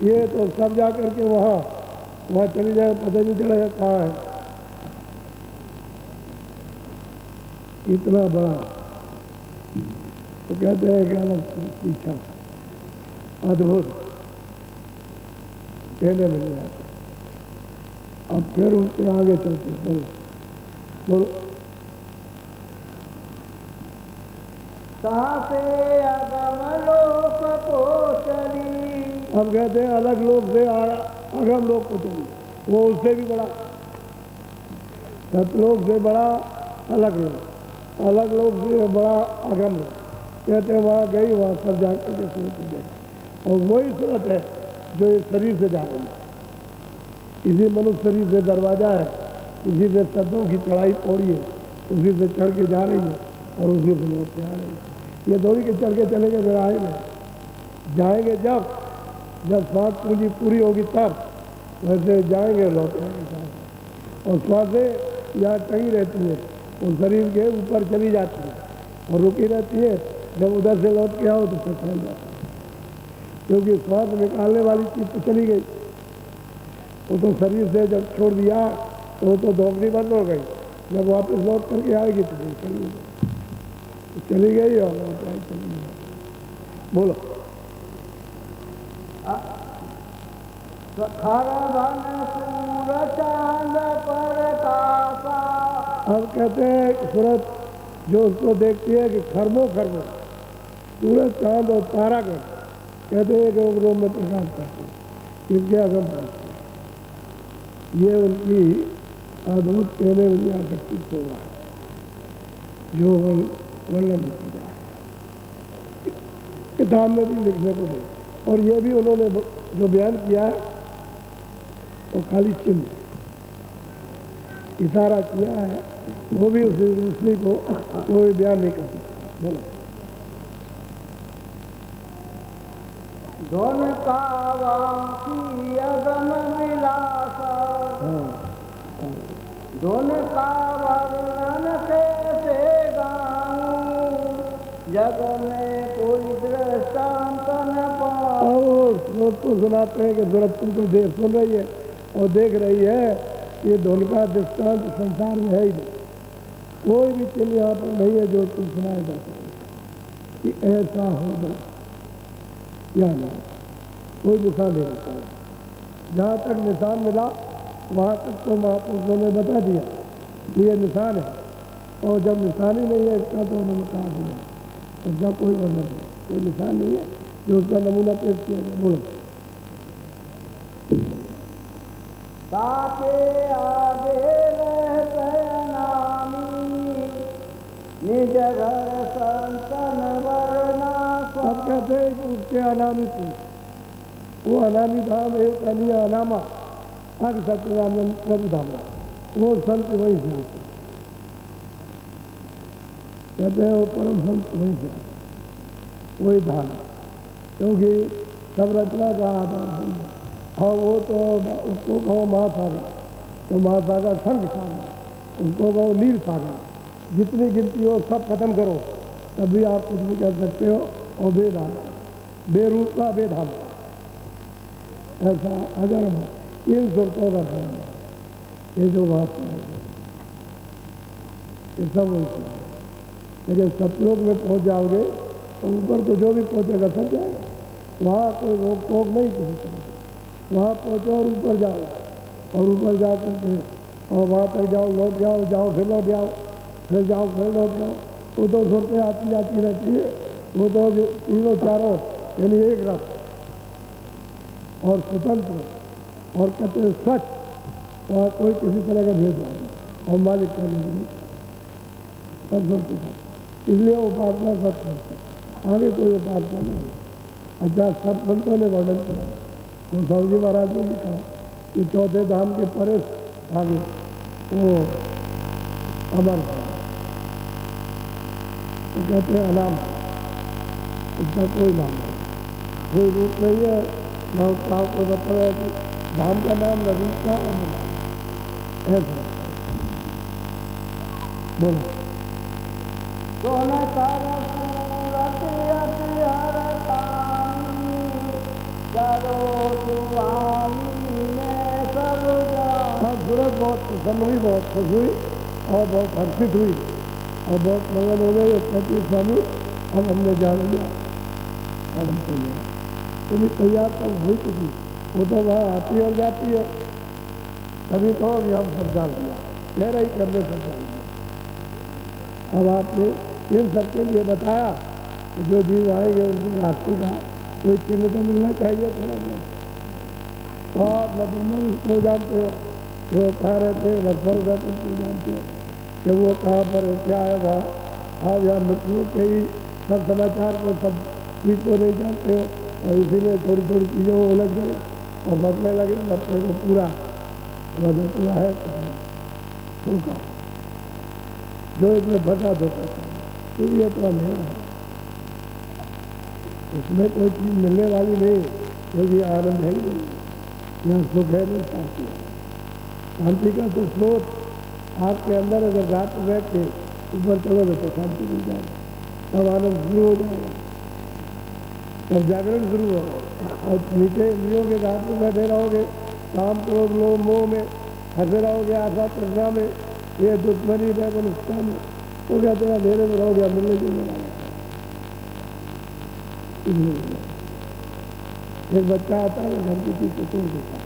ये तो सब जा करके वहाँ चली जाए, पता नहीं चलेगा कहाँ है, इतना बड़ा। तो कहते हैं कि अलग पीछा अद्भुत कहने मिल जाते। अब फिर उनके आगे चलते, बोलो अब कहते हैं अलग लोग से अगम लोग को चली, वो उससे भी बड़ा, सतलोक से बड़ा अलग लोग से बड़ा अगम लोग। कहते हैं वहाँ गई, वहाँ सब जाकर के सूरत गए, और वही सूरत है जो इस शरीर से जा रही है। इसी मनुष्य शरीर से दरवाजा है, इसी से शब्दों की चढ़ाई पौड़ी है, उसी से चढ़ के जा रही है और उसी से लौट के आ रही है। ये दौड़ी के चढ़ के चलेंगे, फिर आएंगे, जाएंगे जब श्वास पूंजी पूरी होगी तब, वैसे जाएंगे लौट आएंगे। और श्वासें यहाँ कहीं रहती है, वो शरीर के ऊपर चली जाती है और रुकी रहती है, जब उधर से लौट के आओ तो फिर फैल जाता है, क्योंकि श्वास निकालने वाली चीज़ तो चली गई। वो तो शरीर से जब छोड़ दिया तो वो तो धोखनी बंद हो गई, जब वापस लौट करके आएगी तो चली गई और लौट आई चली गई। बोलो खर धन सूर चांद पर कासा अब कहते हैं सूरत जो उसको देखती है कि खरबों खरबों सूरज चांद और तारागण कहते हैं कि वो में प्रकाश करते हैं, इसके अगम पहुँचते हैं। ये उनकी अद्भुत कहने वाली आसक्ति होगा जो वर्णन किया है किताब में भी लिखने को नहीं। और ये भी उन्होंने जो बयान किया है वो खाली चिन्ह इशारा किया है, वो भी उसी रोशनी को कोई बयान नहीं कर सकता। बोलो धुन कावांकी अगम विलासा, धुन का वर्णन कैसे गाऊं, जग में कोई दृष्टांत न पाऊं। और स्रोत को सुनाते हैं कि सूरत तुमको देख सुन रही है और देख रही है, ये धुन का दृष्टांत संसार में है ही नहीं, कोई भी चिन्ह यहाँ पर नहीं है जो तुम सुनाया जा सके कि ऐसा होगा या नहीं, कोई निशान नहीं रहता है। जहाँ तक निशान मिला वहाँ तक तो महापुरुषों ने बता दिया कि ये निशान है, और जब निशान ही नहीं है इसका तो उन्होंने कहा दिया, उसका कोई वर्णन नहीं, कोई निशान नहीं है जो उसका नमूना पेश किया गया। बोलो ताके आगे रहते अनामी, निज घर संतन वरना। अब कहते हैं कि उसके अनामी थे, वो अनामी धाम एक अनिया अनामा अग सत्यनारायण प्रभु धाम, वो संत वहीं से आते कहते हैं, वो परम संत वहीं से आते, वही धाम, क्योंकि सब रचना का आधार है। और वो तो उसको कहो महासागर तो महासागर शंख सागर, उसको कहो नील सागर, जितनी गिनती हो सब खत्म करो तभी आप कुछ भी कर सकते हो। और बेधाम बेरूप का बेधाम ऐसा अगर इन सुरतों का धर्म है, ये जो बात है ये सब वैसे है। लेकिन सतलोक में पहुंच जाओगे तो ऊपर तो जो भी पहुंचेगा सब जाएगा, वहाँ कोई रोक टोक नहीं किसी तरह से। वहाँ पहुँचो और ऊपर जाओ, और ऊपर जा करके और वहाँ तक जाओ, लौट जाओ, जाओ फिर लौट जाओ, फिर जाओ फिर लौट जाओ, वो तो सुरतें आती जाती रहती है। वो तो तीनों चारों यानी एक रथ और स्वतंत्र और कहते हैं स्वच्छ, वहाँ कोई किसी तरह का भेदभाव नहीं और मालिक करने नहीं सब सुनते। इसलिए उपासना सब करते, आगे कोई उपासना नहीं। अच्छा सब संतों ने वर्णन किया, गोस्वामी जी महाराज ने लिखा कि चौथे धाम के परे आगे वो अमर है, तो कहते हैं अनाम, उसका कोई नाम नहीं, कोई रूप नहीं है, न उसका को बताया कि धाम का नाम न रूप का अमर ऐसा। बोलो सूरत बहुत प्रसन्न हुई, बहुत खुश हुई और बहुत हर्षित हुई और बहुत मगन हो गई। कहती है स्वामी अब हमने जान लिया, अब हम तैयार, तुम्हें तैयार तब हुई चुकी, वो तो वहाँ आती और जाती है, तभी तो अभी हम सब जान लिया, कह रही करने सब जान लिया। अब आपने इन सबके लिए बताया कि जो जीव आएंगे उनकी रास्ते का कोई चिन्ह तो मिलना चाहिए थोड़ा बहुत। तो आप नदीमल को जानते हो, जो कहाँ रहते हैं लक्ष्मण रहते को जानते हो कि वो कहाँ पर है, क्या है वहाँ। आप यहाँ मृत्यु के ही सब समाचार को सब चीज़ को नहीं जानते हो, और इसीलिए थोड़ी थोड़ी चीज़ों को उलझ गए और बदलने लगे, बदले को पूरा बदला है धोखा, जो इसमें फंसा धोखा था, ये तो अंधेरा है, इसमें कोई चीज़ मिलने वाली नहीं, क्योंकि आनंद है ही नहीं, यहाँ सुख है नहीं, शांति है। शांति का तो स्रोत आपके अंदर अगर रात में बैठ के ऊपर चलोगे तो शांति मिल जाएगा, तब आनंद शुरू हो जाएगा, तब जागरण शुरू होगा। और नीचे इंद्रियों के रात में बैठे रहोगे, काम क्रोध लोभ मोह में फंसे रहोगे, आशा तृष्णा में, ये दुश्मनी वैमनस्यता में, तो कहते हैं अंधेरे में रहोगे, मिलने जुलने वाला। एक बच्चा आता है घर की चीज को तोड़ देता है,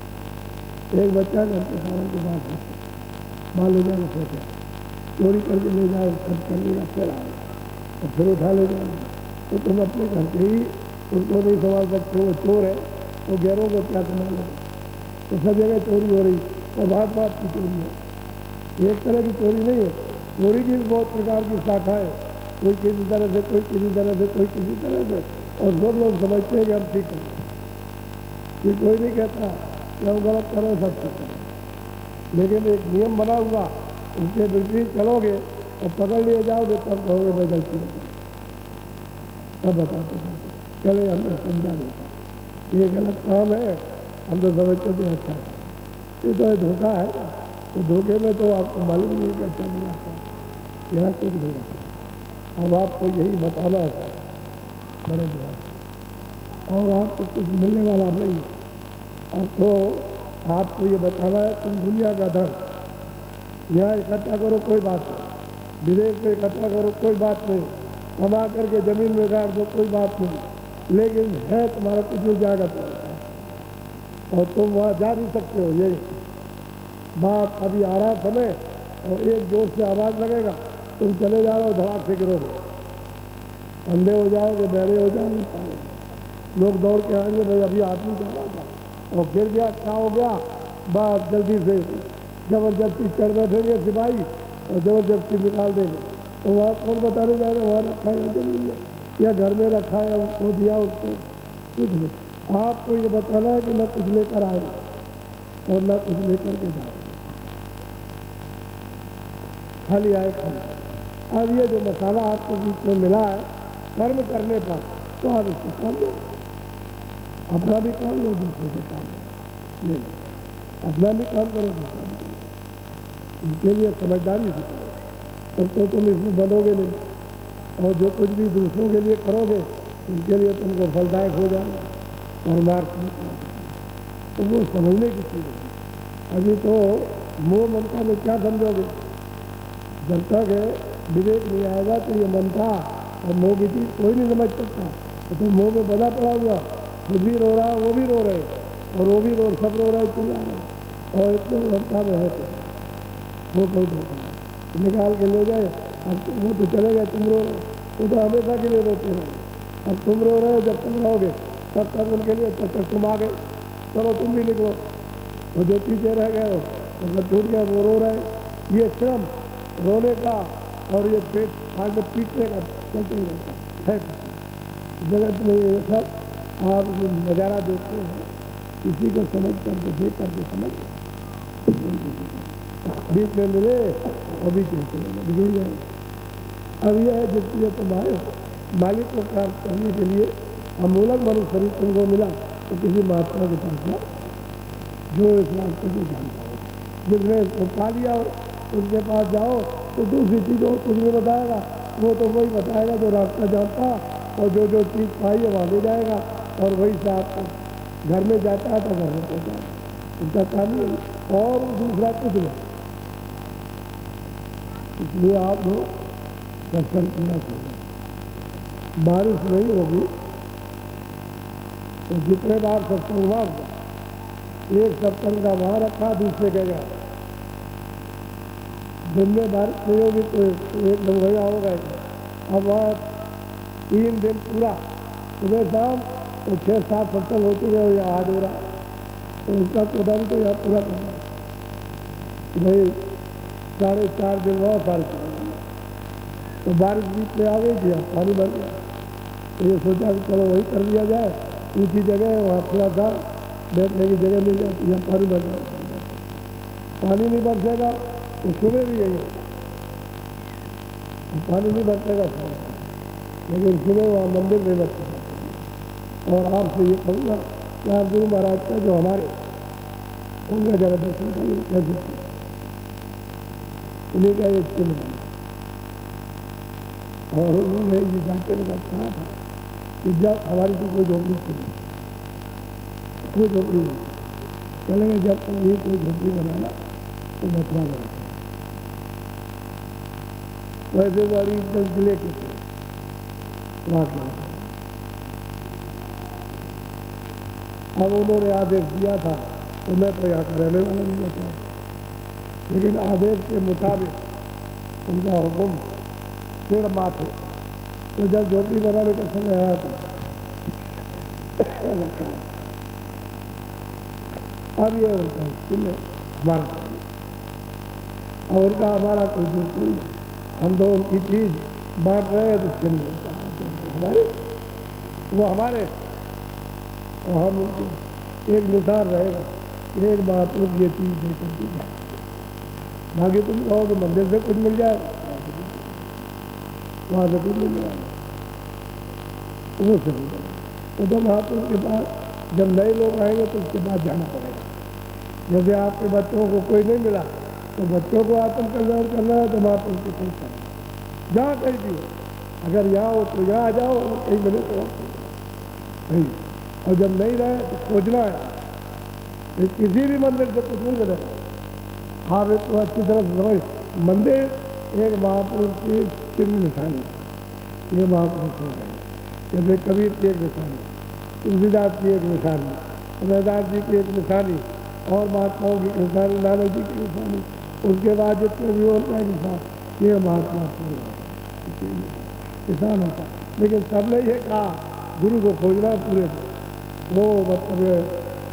एक बच्चा घर के सारों के बात है, मान लो जाना सोचा चोरी करके ले जाए, सब कर लेगा, फिर आएगा और फिर उठा ले जाएगा। तो तुम अपने घर से ही उनको नहीं संभाल सकते, वो चोर है, वो गैरों को क्या संभालेगा। तो सब जगह चोरी हो रही और बात बात की चोरी है। एक तरह की चोरी नहीं है, चोरी की बहुत प्रकार की शाखा है, कोई किसी तरह से, कोई किसी तरह से, कोई किसी तरह से, और सब लोग समझते हैं कि हम ठीक हैं। ये कोई नहीं कहता कि हम गलत करो, सब ठीक है, लेकिन एक नियम बना हुआ, उसके विपरीत चलोगे और पकड़ लिए जाओगे तब कहोगे मैं गलती नहीं, तब बताते चले हमने समझा देता ये गलत काम है, हम तो समझते थे अच्छा है, ये तो धोखा है। तो धोखे में तो आपको मालूम नहीं कि अच्छा नहीं आता, यहाँ कुछ नहीं आता। अब आपको यही बताना है बड़े दुआ, और आपको कुछ मिलने वाला नहीं। अब तो आपको ये बताना है तुम दुनिया का धन यहाँ इकट्ठा करो, कोई बात नहीं, विदेश में इकट्ठा करो, कोई बात नहीं, कमा करके जमीन में गाड़ दो, कोई बात नहीं, लेकिन है तुम्हारा कुछ नहीं जाएगा तुम्हारा, और तुम वहाँ जा नहीं सकते हो। ये बात अभी आ रहा समय, और एक जोर से आवाज़ लगेगा, तुम चले जा रहे हो, धड़ाक से गिरोगे, अंधे हो जाओगे, बहरे हो जाओगे, लोग दौड़ के आएंगे, भाई अभी आदमी जा रहा था और गिर गया, क्या हो गया, बात जल्दी से जबरदस्ती चढ़ बैठेंगे सिपाही और जबरदस्ती निकाल देंगे। तो वहाँ कौन बताने जाएगा वहाँ रखा है जमीन में या घर में रखा है, उसको दिया, उसको कुछ नहीं। आपको ये बताना है कि न कुछ लेकर आए और न कुछ लेकर के जाए, खाली आए खाली। अब ये जो मसाला आपको बीच में मिला है कर्म करने पर, तो आप इसको काम लो, अपना भी काम लो, दूसरे से काम ले लो, अपना भी काम करो, दूसरा भी करो, इनके लिए समझदारी सिखाओ, तब तो तुम इसमें बनोगे नहीं। और जो कुछ भी दूसरों के लिए करोगे उनके लिए तुमको फलदायक हो जाएगा और मार्ग तो वो समझने की चीज़ है। अभी तो मोह ममता में क्या समझोगे, जब तक विवेक नहीं आएगा तो ये ममता और मोह की चीज़ कोई नहीं समझ सकता। तो मोह में बधा पड़ा हुआ, खुद भी रो रहा है, वो भी रो रहे, और वो भी रो, सब रो रहे, चिल्ला रहे, और इतने ममता में है तो वो कोई धोखा निकाल के ले जाए। अब वो तो चले गए, तुम रो रहे, वो तो हमेशा के लिए रोते रहे। अब तुम रो रहे हो, जब तुम रहोगे तब तक उनके लिए, तब तक तुम आ गए, चलो तुम भी निकलो, और जो पीछे रह गए हो मतलब छूट गया, वो रो रहे। ये श्रम रोने का और ये पेट फाड़ पीटने का चलते ही रहता है। जगत में ये सब आप जो नज़ारा देखते हैं, किसी को समझ करके देख करके समझ बीच में मिले और बीच में बिगड़ जाए। अब यह है जिसलिए तुम आए हो, मालिक को प्राप्त करने के लिए अमूलक मनुष्य शरीर तुमको मिला, तो किसी महात्मा के पास जाओ जो इस रास्ते को जानता हो, जिसने इसको पा लिया हो उसके पास जाओ, तो दूसरी चीज़ों कुछ नहीं बताएगा, वो तो वही बताएगा जो रास्ता जानता, और जो जो चीज़ पाई है वहाँ ले जाएगा, और वही से आपको घर में जाता है तो घर में पहुँचाएगा, उसका काम नहीं और दूसरा कुछ नहीं। इसलिए आप लोग सत्संग करना चाहिए। बारिश नहीं होगी तो जितने बार सत्संग हुआ, एक सत्संग का वहाँ रखा, दूसरे जगह दिन में बारिश नहीं होगी तो एक दिन वही होगा। अब वहाँ 3 दिन पूरा सुबह शाम तो 6-7 सत्संग हो चुके हो या आज हो रहा, तो उसका कोदम तो यहाँ पूरा करना भाई 4.5 दिन वहाँ 4.5 तो बारिश बीच में आ गई थी, पानी भर गया, तो ये सोचा कि चलो वही कर दिया जाए, ऊँची जगह है वहाँ थोड़ा सा बैठने की जगह मिल जाती है, पानी भर जाए, पानी नहीं बरसेगा तो सुबह भी यही पानी नहीं बरसेगा, लेकिन सुबह वहाँ मंदिर में बरसेगा। और आपसे ये कहूँगा कि आप गुरु महाराज का जो हमारे उनका जरा दर्शन करिए, कैसे उन्हीं का एक चिन्ह बना, और उन्होंने ये जाते हुए कहा था कि जब हमारी तो कोई झोपड़ी थी, कोई झोपड़ी नहीं, चलेंगे जब तक ये कोई झोपड़ी बनाना तो मथुरा बना, वैसे वाली 10 जिले के थे वहाँ के। अब उन्होंने आदेश दिया था तो मैं तो यहाँ का रहने वाला नहीं बचा, लेकिन आदेश के मुताबिक उनका हुक्म फिर माथे। तो जब झोपड़ी बनाने का समय आया तो अब ये उनका चिन्ह हमारा और उनका हमारा कोई दोस्त नहीं है। हम तो उनकी चीज बांट रहे हैं तो चिन्ह हमारे, वो हमारे और हम उनके एक निशान रहेगा, एक महापुरुष ये चीज देकर दी जाए। बाकी तुम कहो कि मंदिर से कुछ मिल जाए, वहाँ से कुछ मिल जाए, वो से हो जाए। तो जब महापुरुष के पास जब नए लोग आएंगे तो उसके बाद जाना पड़ेगा। जैसे आपके बच्चों को कोई नहीं मिला तो बच्चों को आत्मकल्याण करना है तो महापुरुष के पास करना, जहाँ कहीं भी हो, अगर यहाँ हो तो यहाँ आ जाओ और कहीं मिले तो नहीं, और जब नहीं रहे तो खोजना है। किसी भी मंदिर से कुछ नहीं मिलेगा। आप इसको अच्छी तरह से समझ, मंदिर एक महापुरुष की चिन्ह निशानी, ये महापुरुष हो गए। जैसे कबीर की एक निशानी, तुलसीदास की एक निशानी, रविदास जी की एक निशानी, और महात्माओं की निशानी, नानक जी की निशानी, उसके बाद जितने भी और का निशान, ये महात्मा किसान होता। लेकिन सबने ये कहा गुरु को खोजना पूरे, वो मतलब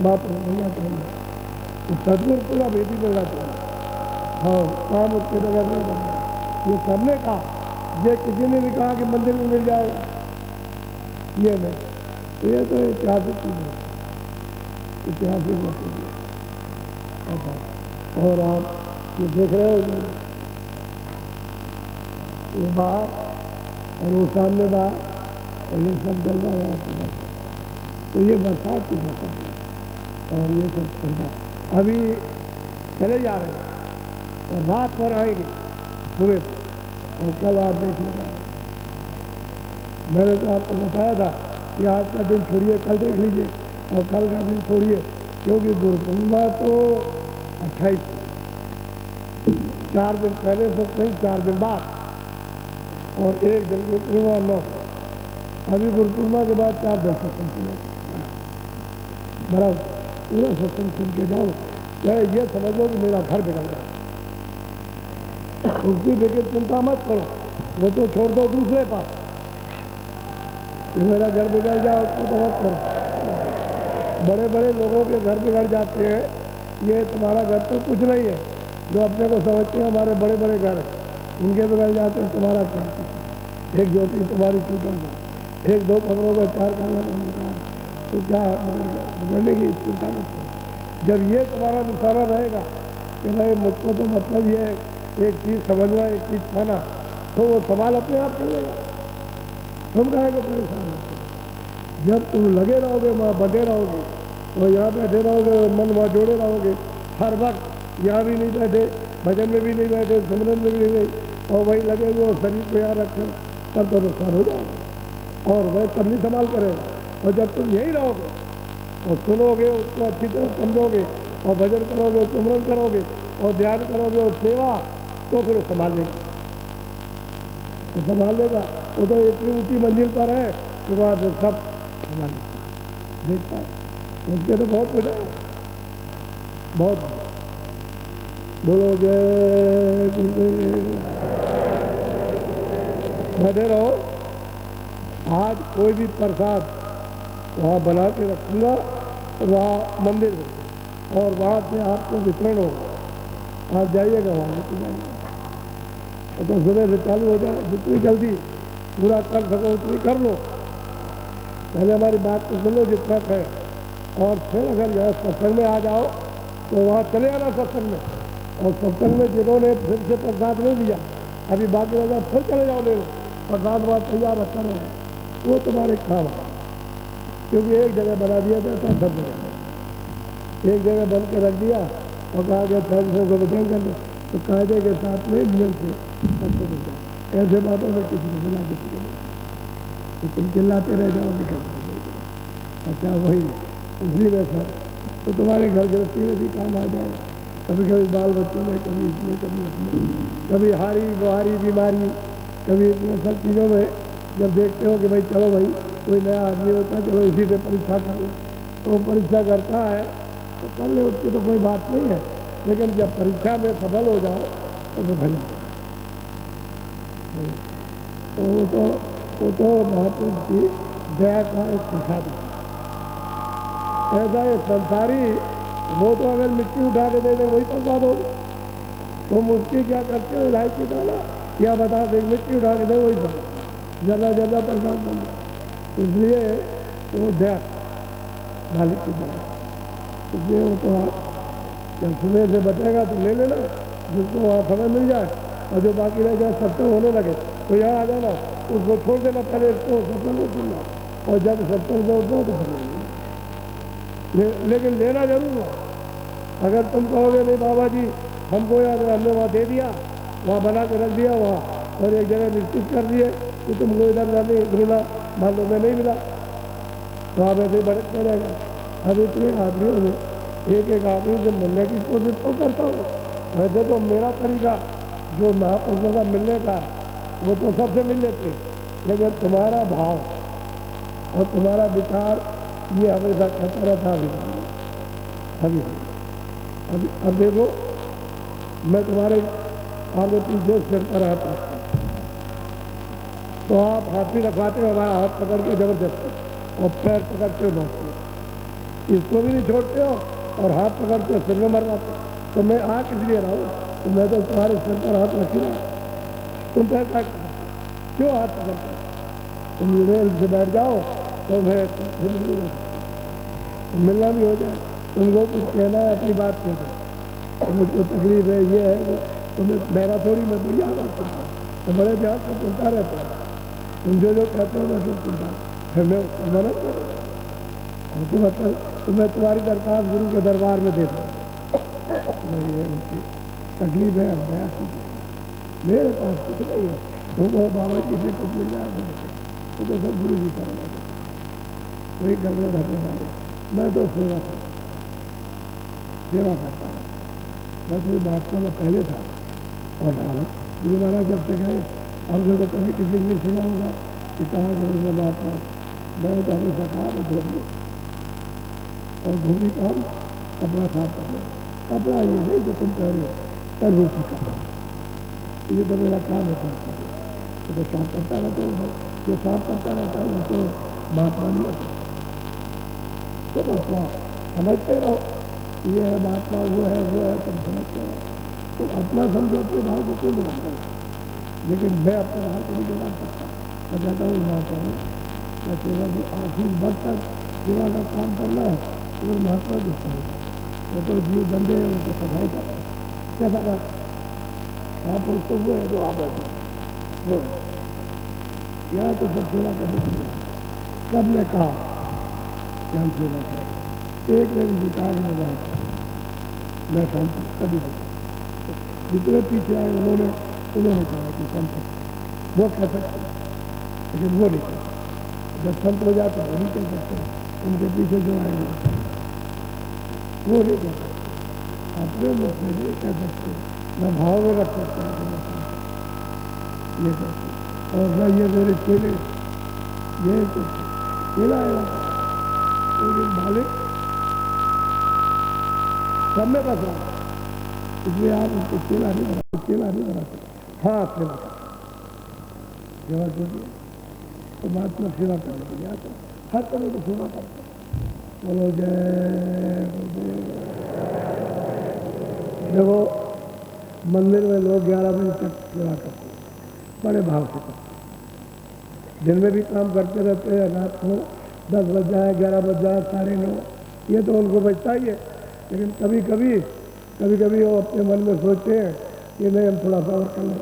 महापुरुष नहीं आता है, तो सदगुरु पूरा बेटी मिलना चाहिए। हाँ, काम उसके बगैर नहीं बनता। ये सबने कहा, ये किसी ने भी कहा कि मंदिर में मिल जाएगा, ये नहीं। ये तो ऐतिहासिक चीज है, ऐतिहासिक मतलब ऐसा। और आप ये देख रहे हो ये बाहर और वो सामने बाहर, और ये सब जल रहा है। तो ये बरसात की मौसम है और ये सब ठंडा। अभी चले जा रहे हैं और रात भर आएंगे पूरे, और कल आप देख लेंगे। मैंने तो आपको बताया था कि आज का दिन छोड़िए, कल देख लीजिए, और कल का दिन छोड़िए, क्योंकि गुरु पूर्णिमा तो 28, 4 दिन पहले सत्संग, 4 दिन बाद, और 1 दिन गुरु पूर्णिमा 9। अभी गुरु पूर्णिमा के बाद 4 दिन सत्संग सुने, बड़ा पूरा सत्संग सुन के जाओ, चाहे ये समझ लो कि मेरा घर बिगड़ गया। उसकी लेकिन चिंता मत करो, वो तो छोड़ दो दूसरे पास, मेरा घर बिगड़ जाए उसको तो मत करो। बड़े बड़े लोगों के घर बिगड़ जाते हैं, ये तुम्हारा घर तो कुछ नहीं है। जो अपने को समझते हैं हमारे बड़े बड़े घर हैं, उनके बिगड़ जाते हैं, तुम्हारा क्या? एक ज्योति तुम्हारी टूटल, 1-2 कमरों में 4 कमरों, तो क्या बिगड़ने की चिंता मत करो। जब ये तुम्हारा निशाना रहेगा कि भाई मुझको तो मतलब ये एक चीज़ समझना, एक चीज़ पाना, तो वो सवाल अपने आप चलेगा। तुम कहेंगे परेशान होते। जब तुम लगे रहोगे, वहाँ बंधे रहोगे, और यहाँ बैठे रहोगे, मन वहाँ जोड़े रहोगे, हर वक्त यहाँ भी नहीं बैठे, भजन में भी नहीं बैठे, सिमरन में भी नहीं, और वही लगे हुए और शरीर को यहाँ रखें, तब तो नुकसान हो जाएगा और वह तब नहीं संभाल करेगा। और जब तुम यहीं रहोगे और सुनोगे, उसको अच्छी तरह समझोगे, और भजन करोगे, सिमरन करोगे, और ध्यान करोगे, और सेवा, तो फिर संभाल लेगा, तो संभाल लेगा। वो तो इतनी ऊंची मंजिल पर है कि वहाँ से सब संभाल देखता है। उसके तो बहुत कुछ है, बहुत। बोलो जय गुरुदेव। बैठे रहो। आज कोई भी प्रसाद वहाँ बना के रखूँगा, वहाँ मंदिर में, और वहाँ से आपको वितरण होगा। आप जाइएगा वहाँ लेके जाइएगा, तो सुबह से चालू हो जाए, जितनी जल्दी पूरा कर सको उतनी कर लो। पहले हमारी बात को सुन लो जितना है, और फिर अगर यहाँ सत्संग में आ जाओ तो वहाँ चले आना सत्संग में, और सत्संग में जिन्होंने फिर से प्रसाद नहीं दिया, अभी बाकी रह जाओ, फिर चले जाओ ले लो, प्रसाद वहाँ तैयार रखा रहे, वो तुम्हारे काम है। क्योंकि एक जगह बना दिया जाता है, सब जगह एक जगह बन के रख दिया और कहा गया थैंक्स को वितरण कर दो, तो कायदे के साथ में नियम से सबको मिल जाए। ऐसे बातों में किसी को बुला के तो तुम चिल्लाते रह जाओ, निकल। अच्छा वही उसी में सर, तो तुम्हारे घर गृहस्थी में भी काम आ जाए। कभी कभी बाल बच्चों में, कभी इसमें, कभी उसमें, कभी हारी बुहारी बीमारी, कभी इसमें, सब चीज़ों में जब देखते हो कि भाई चलो भाई कोई नया आदमी होता है, चलो इसी से परीक्षा कर लो, तो परीक्षा करता है तो कर ले, उसकी तो कोई बात नहीं है। लेकिन जब परीक्षा में सफल हो जाओ तो भजन तो वो तो महापुरुष की दया का एक प्रसाद है। ऐसा है संसारी, वो तो अगर मिट्टी उठा के दे दे वही प्रसाद होगा। तुम उसकी क्या करते हो, इलायची डाला या बता दे, मिट्टी उठा के दे वही प्रसाद, ज़्यादा प्रसाद बन जाए। इसलिए वो दया मालिक की दया, इसलिए वो तो जब सुबह से बचेगा तो ले लेना, जिसको वहाँ समय मिल जाए, और जो बाकी रह जाए सत्संग होने लगे तो यहाँ आ जाना, उसको छोड़ देना, पहले इसको सत्संग को सुनना, और जब सत्संग से उठना तो सुनना। लेकिन लेना जरूर हो। अगर तुम कहोगे नहीं बाबा जी हमको यार हमने वहाँ दे दिया, वहाँ बना के रख दिया वहाँ, और एक जगह निश्चित कर दिए कि तुमको इधर जाने ढूंढना, मान लो मैं नहीं मिला, तो आप ऐसे भटकते रहेगा। अब इतने आदमियों में एक आदमी जब मिलने की कोशिश तो करता हूँ, वैसे तो मेरा तरीका जो महापुरुषों का मिलने का वो तो सबसे मिल लेते, लेकिन तुम्हारा भाव और तुम्हारा विचार ये हमेशा कहता रहता अभी अब देखो, मैं तुम्हारे आगे पीछे सिर पर आता तो आप हाथ भी रखवाते हो, हमारा हाथ पकड़ के जबरदस्ती, और पैर पकड़ते हो दोस्तों, इसको भी नहीं छोड़ते हो, और हाथ पकड़ते हो सिर में मरवाते। तो मैं आ किस लिए रहा हूँ, तो मैं तो तुम्हारे सिर पर हाथ रखी रहा, तुम पैर क्या क्यों हाथ पकड़ते हो? तुम रेल से बैठ जाओ तो मैं मिलना भी हो जाए, तुमको कुछ कहना है अपनी बात कह दो, तो मुझको तकलीफ है ये है, तुम्हें मेरा थोड़ी मैं बढ़िया बात करता हूँ, तो बड़े ध्यान से सुनता रहता है, तुम जो कहते हो मैं सब सुनता हूँ, फिर मैं मदद करूँगा। मतलब तो मैं तुम्हारी दरखास्त गुरु के दरबार में दे दूँ, ये उनकी तकलीफ है, अभ्यास मेरे पास कुछ नहीं है, तो बाबा जी से कुछ मिल जाए तो सब गुरु जी करेंगे, वही करने रहने वाले। मैं तो सेवा करता हूँ, मैं तो महात्मा में पहले था, और गुरु महाराज जब से गए हमने तो कभी किसी ने सुना होगा कि कहाँ गुरु महात्मा, मैं तो हमेशा कहा मैं धोबी, और धोबी काम कपड़ा साफ करना, कपड़ा ये नहीं जो तुम कह रहे हो पर रोटी का, ये तो मेरा काम है साफ करना, तो साफ करता रहता हूँ, जो साफ करता रहता है वो तो महात्मा नहीं होता। तो महात्मा समझते रहो, ये है महात्मा, वो है तुम समझते रहो, तो अपना समझो अपने भाव को क्यों बुलाते हो? लेकिन मैं अपने भाव को नहीं बुला सकता, मैं कहता हूँ महात्मा हूँ, मैं सेवा की आखिर बढ़कर सेवा का काम करना है, तो महात्मा दिखता है, वो तो जीव गंदे हैं, उनको सफाई कर रहा है, कैसा कर आप उसको वो है जो आप बैठे वो यहाँ तो सब सेवा करने के लिए सब ने कहा कि हम सेवा करें, एक दिन विचार में बात मैं संत कभी नहीं, जितने पीछे आए उन्होंने कहा कि संत वो कह सकते, लेकिन वो नहीं कहते, जब संत हो जाते वो नहीं कह सकते, उनके पीछे जो आएंगे वो नहीं कह सकते, अपने मुख में नहीं कह सकते, न भाव में रख सकते हैं ये कहते, और न ये मेरे चेले, ये तो चेला है, लेकिन मालिक सब में बस रहा, इसलिए आप उसको चेला नहीं बनाते, हाँ सेवा सेवा कीजिए, तो महात्मा सेवा करने के लिए आते, हर तरह की सेवा करते, बोलो जय गुरुदेव। देखो मंदिर में लोग 11 बजे तक सेवा करते हैं, बड़े भाव से करते, दिन में भी काम करते रहते हैं, रात को 10 बज जाए 11 बज जाए 9:30, ये तो उनको बचता ही है, लेकिन कभी कभी वो अपने मन में सोचते हैं कि नहीं हम थोड़ा सा और कर लें,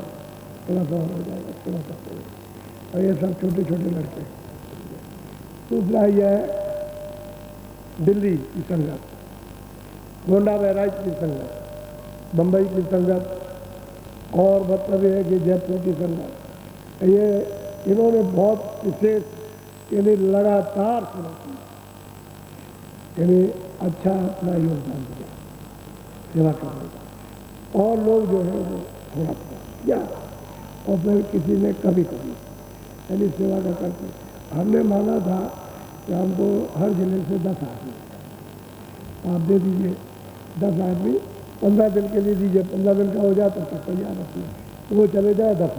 थोड़ा सा और हो जाएगा, थोड़ा सा करें, और ये सब छोटे छोटे लड़के। दूसरा ये है दिल्ली की संगत, गोंडा बहराइच की संगत, बम्बई की संगत, और मतलब ये है कि जयपुर की संगत, ये इन्होंने बहुत विशेष यानी लगातार सेवा की, यानी अच्छा अपना योगदान दिया सेवा करने का, और लोग जो है वो थोड़ा या और फिर किसी ने कभी यानी सेवा का करते, हमने मांगा था कि हमको हर जिले से 10 आदमी आप दे दीजिए, 10 आदमी 15 दिन के लिए दीजिए, 15 दिन का हो जाता तब तैयार रखिए, तो वो चले जाए 10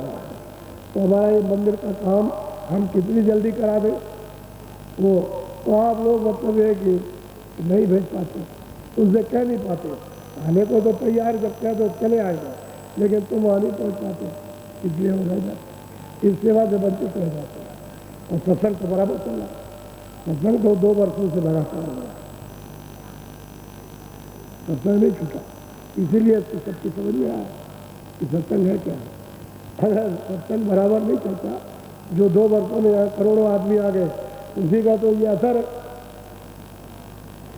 तो हमारा ये मंदिर का काम हम कितनी जल्दी करा दें वो, तो आप लोग मतलब है कि नहीं भेज पाते, उनसे कह नहीं पाते। आने को तो तैयार, जब कह दो चले आएगा, लेकिन तुम वहाँ नहीं पहुँच पाते, इसलिए हो रह जाते, इस सेवा से वंचित रह जाते हैं। और सत्संग तो बराबर चल रहा है, सत्संग तो 2 वर्षों से लगातार हो रहा है, सत्संग नहीं छूटा। इसीलिए तो सबकी समझ में आया कि सत्संग है क्या है। अगर सत्संग बराबर नहीं चलता, जो 2 वर्षों में यहाँ करोड़ों आदमी आ गए, उसी का तो ये असर है।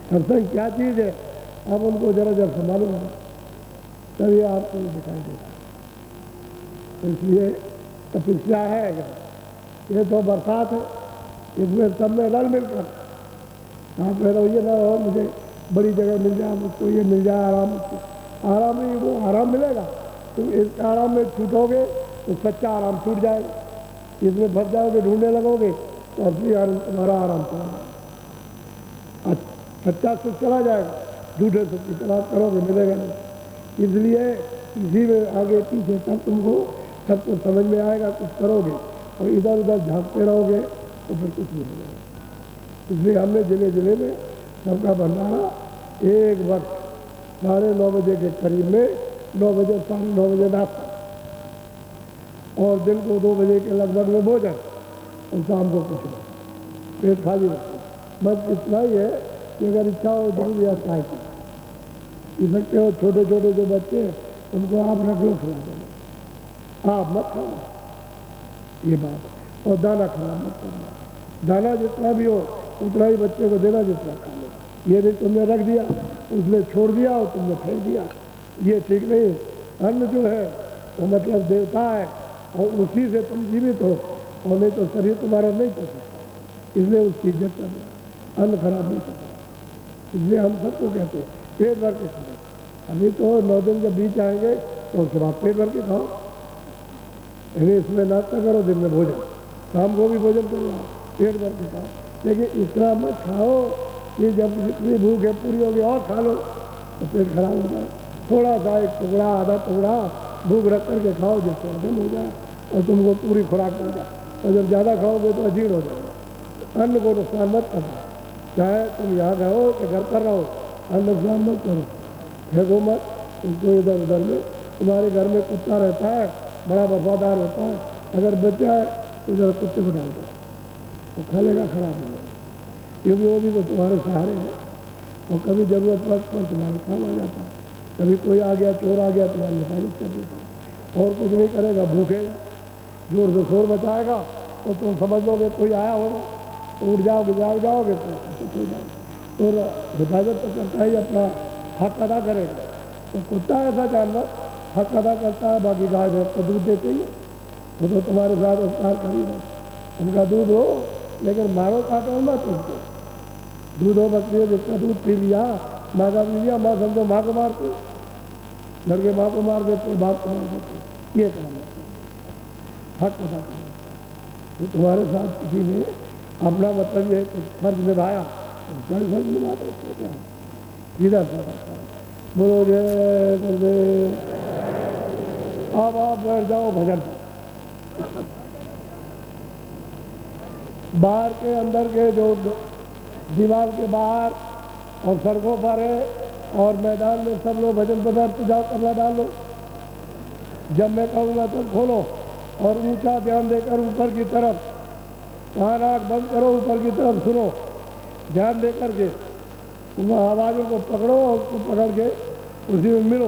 सत्संग क्या चीज़ है, आप उनको जरा जरा मालूम है, तभी आपको दिखाई देगा। तो इसलिए तपस्या है, ये तो बरसात है, इसमें सब में रल मिलकर आप कह रहे ये ना हो मुझे बड़ी जगह मिल जाए, मुझको ये मिल जाए आराम, आराम नहीं, वो आराम मिलेगा, तुम इस आराम में छूटोगे तो सच्चा आराम छूट जाएगा। इसमें फंस जाओगे, ढूंढने लगोगे तो असली आराम तुम्हारा आराम चला जाएगा, सच्चा सुख चला जाएगा, झूठे सुख की तलाश करोगे मिलेगा नहीं। इसलिए इसी में आगे पीछे तब तुमको सब कुछ समझ में आएगा, कुछ करोगे, और इधर उधर झांकते रहोगे तो फिर कुछ नहीं होगा। इसलिए हमने जिले जिले में सबका भंडारा एक वक्त 9:30 बजे के करीब में, 9 बजे 9:30 बजे नाश्ता, और दिन को 2 बजे के लगभग में भोजन, और शाम को कुछ नहीं, पेट खाली रखो। बस इतना ही है कि अगर इच्छा हो दूध या चाय पी सकते हो। छोटे छोटे जो बच्चे हैं उनको आप रख लो, खिला दो, आप मत खाओ, ये बात। और दाना खराब मत करना, दाना जितना भी हो उतना ही बच्चे को देना जितना खा लो। ये नहीं तुमने रख दिया, उसने छोड़ दिया और तुमने फेंक दिया, ये ठीक नहीं। अन्न जो है वो मतलब देवता है, और उसी से तुम जीवित हो, और नहीं तो शरीर तुम्हारा नहीं कर सकता, इसलिए उसकी इज्जत करना, अन्न खराब नहीं करना। इसलिए हम सबको कहते हैं पेट भर के खाओ। अभी तो 9 दिन जब बीच आएंगे तो उसके बाद पेट भर के खाओ, यानी इसमें नाश्ता करो, दिन में भोजन, शाम को भी भोजन करो, पेट भर के खाओ। लेकिन इतना मत खाओ कि जब जितनी भूख है पूरी होगी और खा लो तो पेट खराब हो जाए। थोड़ा सा, एक टुकड़ा, आधा टुकड़ा भूख रख करके खाओ, जिससे हजम हो जाए और तुमको पूरी खुराक मिल जाए। और जब ज़्यादा खाओगे तो अजीर्ण हो जाएगा। अन्न को नुकसान मत करना, चाहे तुम यहाँ रहो कि घर पर रहो, अन्न नुकसान मत करो, फेंको मत उसको इधर उधर में। तुम्हारे घर में कुत्ता रहता है, बड़ा वफादार होता है, अगर बच्चा है तो जरा कुत्ते को डाल दो, वो खा लेगा, खराब हो जाएगा, क्योंकि वो भी तो तुम्हारे सहारे है। और कभी जरूरत पर तुम्हारे काम आ जाता है, कभी कोई आ गया, चोर आ गया, तुम्हारी हिफाजत कर देता है। और कुछ नहीं करेगा, भूखेगा, जोर से शोर मचाएगा तो तुम समझ लोगे कोई आया होगा, तो उठ जाओगे, जाग जाओगे तो कुछ हो जाएगा। तो हिफाजत तो करता ही, अपना हक अदा करेगा। तो कुत्ता ऐसा जानवर हक अदा करता है, बाकी गाय भैंस को दूध देते ही, वो तो तुम्हारे साथ उपकार कर ही रहे, उनका दूध हो, लेकिन मारो काटो मत उसको। दूध हो बकरी, जिसका दूध पी लिया, माँ का पी लिया, माँ समझो माँ को मारते, लड़के माँ को मार देते, बाप को मार देते, ये काम है, हक अदा करो। तो तुम्हारे साथ किसी ने अपना मतलब ये फर्ज निभाया, तो फर्ज निभाते क्या सीधा साधा। बोलो जय गुरुदेव। अब आप बैठ जाओ भजन। बाहर के अंदर के जो दीवार के बाहर और सड़कों पर है और मैदान में सब लोग भजन पदार्थ जाओ, कमरा डाल लो। जब मैं कहूँगा तो खोलो और ऊंचा ध्यान देकर ऊपर की तरफ, वहाँ आँख बंद करो, ऊपर की तरफ सुनो, ध्यान दे करके आवाज़ों को पकड़ो और उसको पकड़ के उसी में मिलो।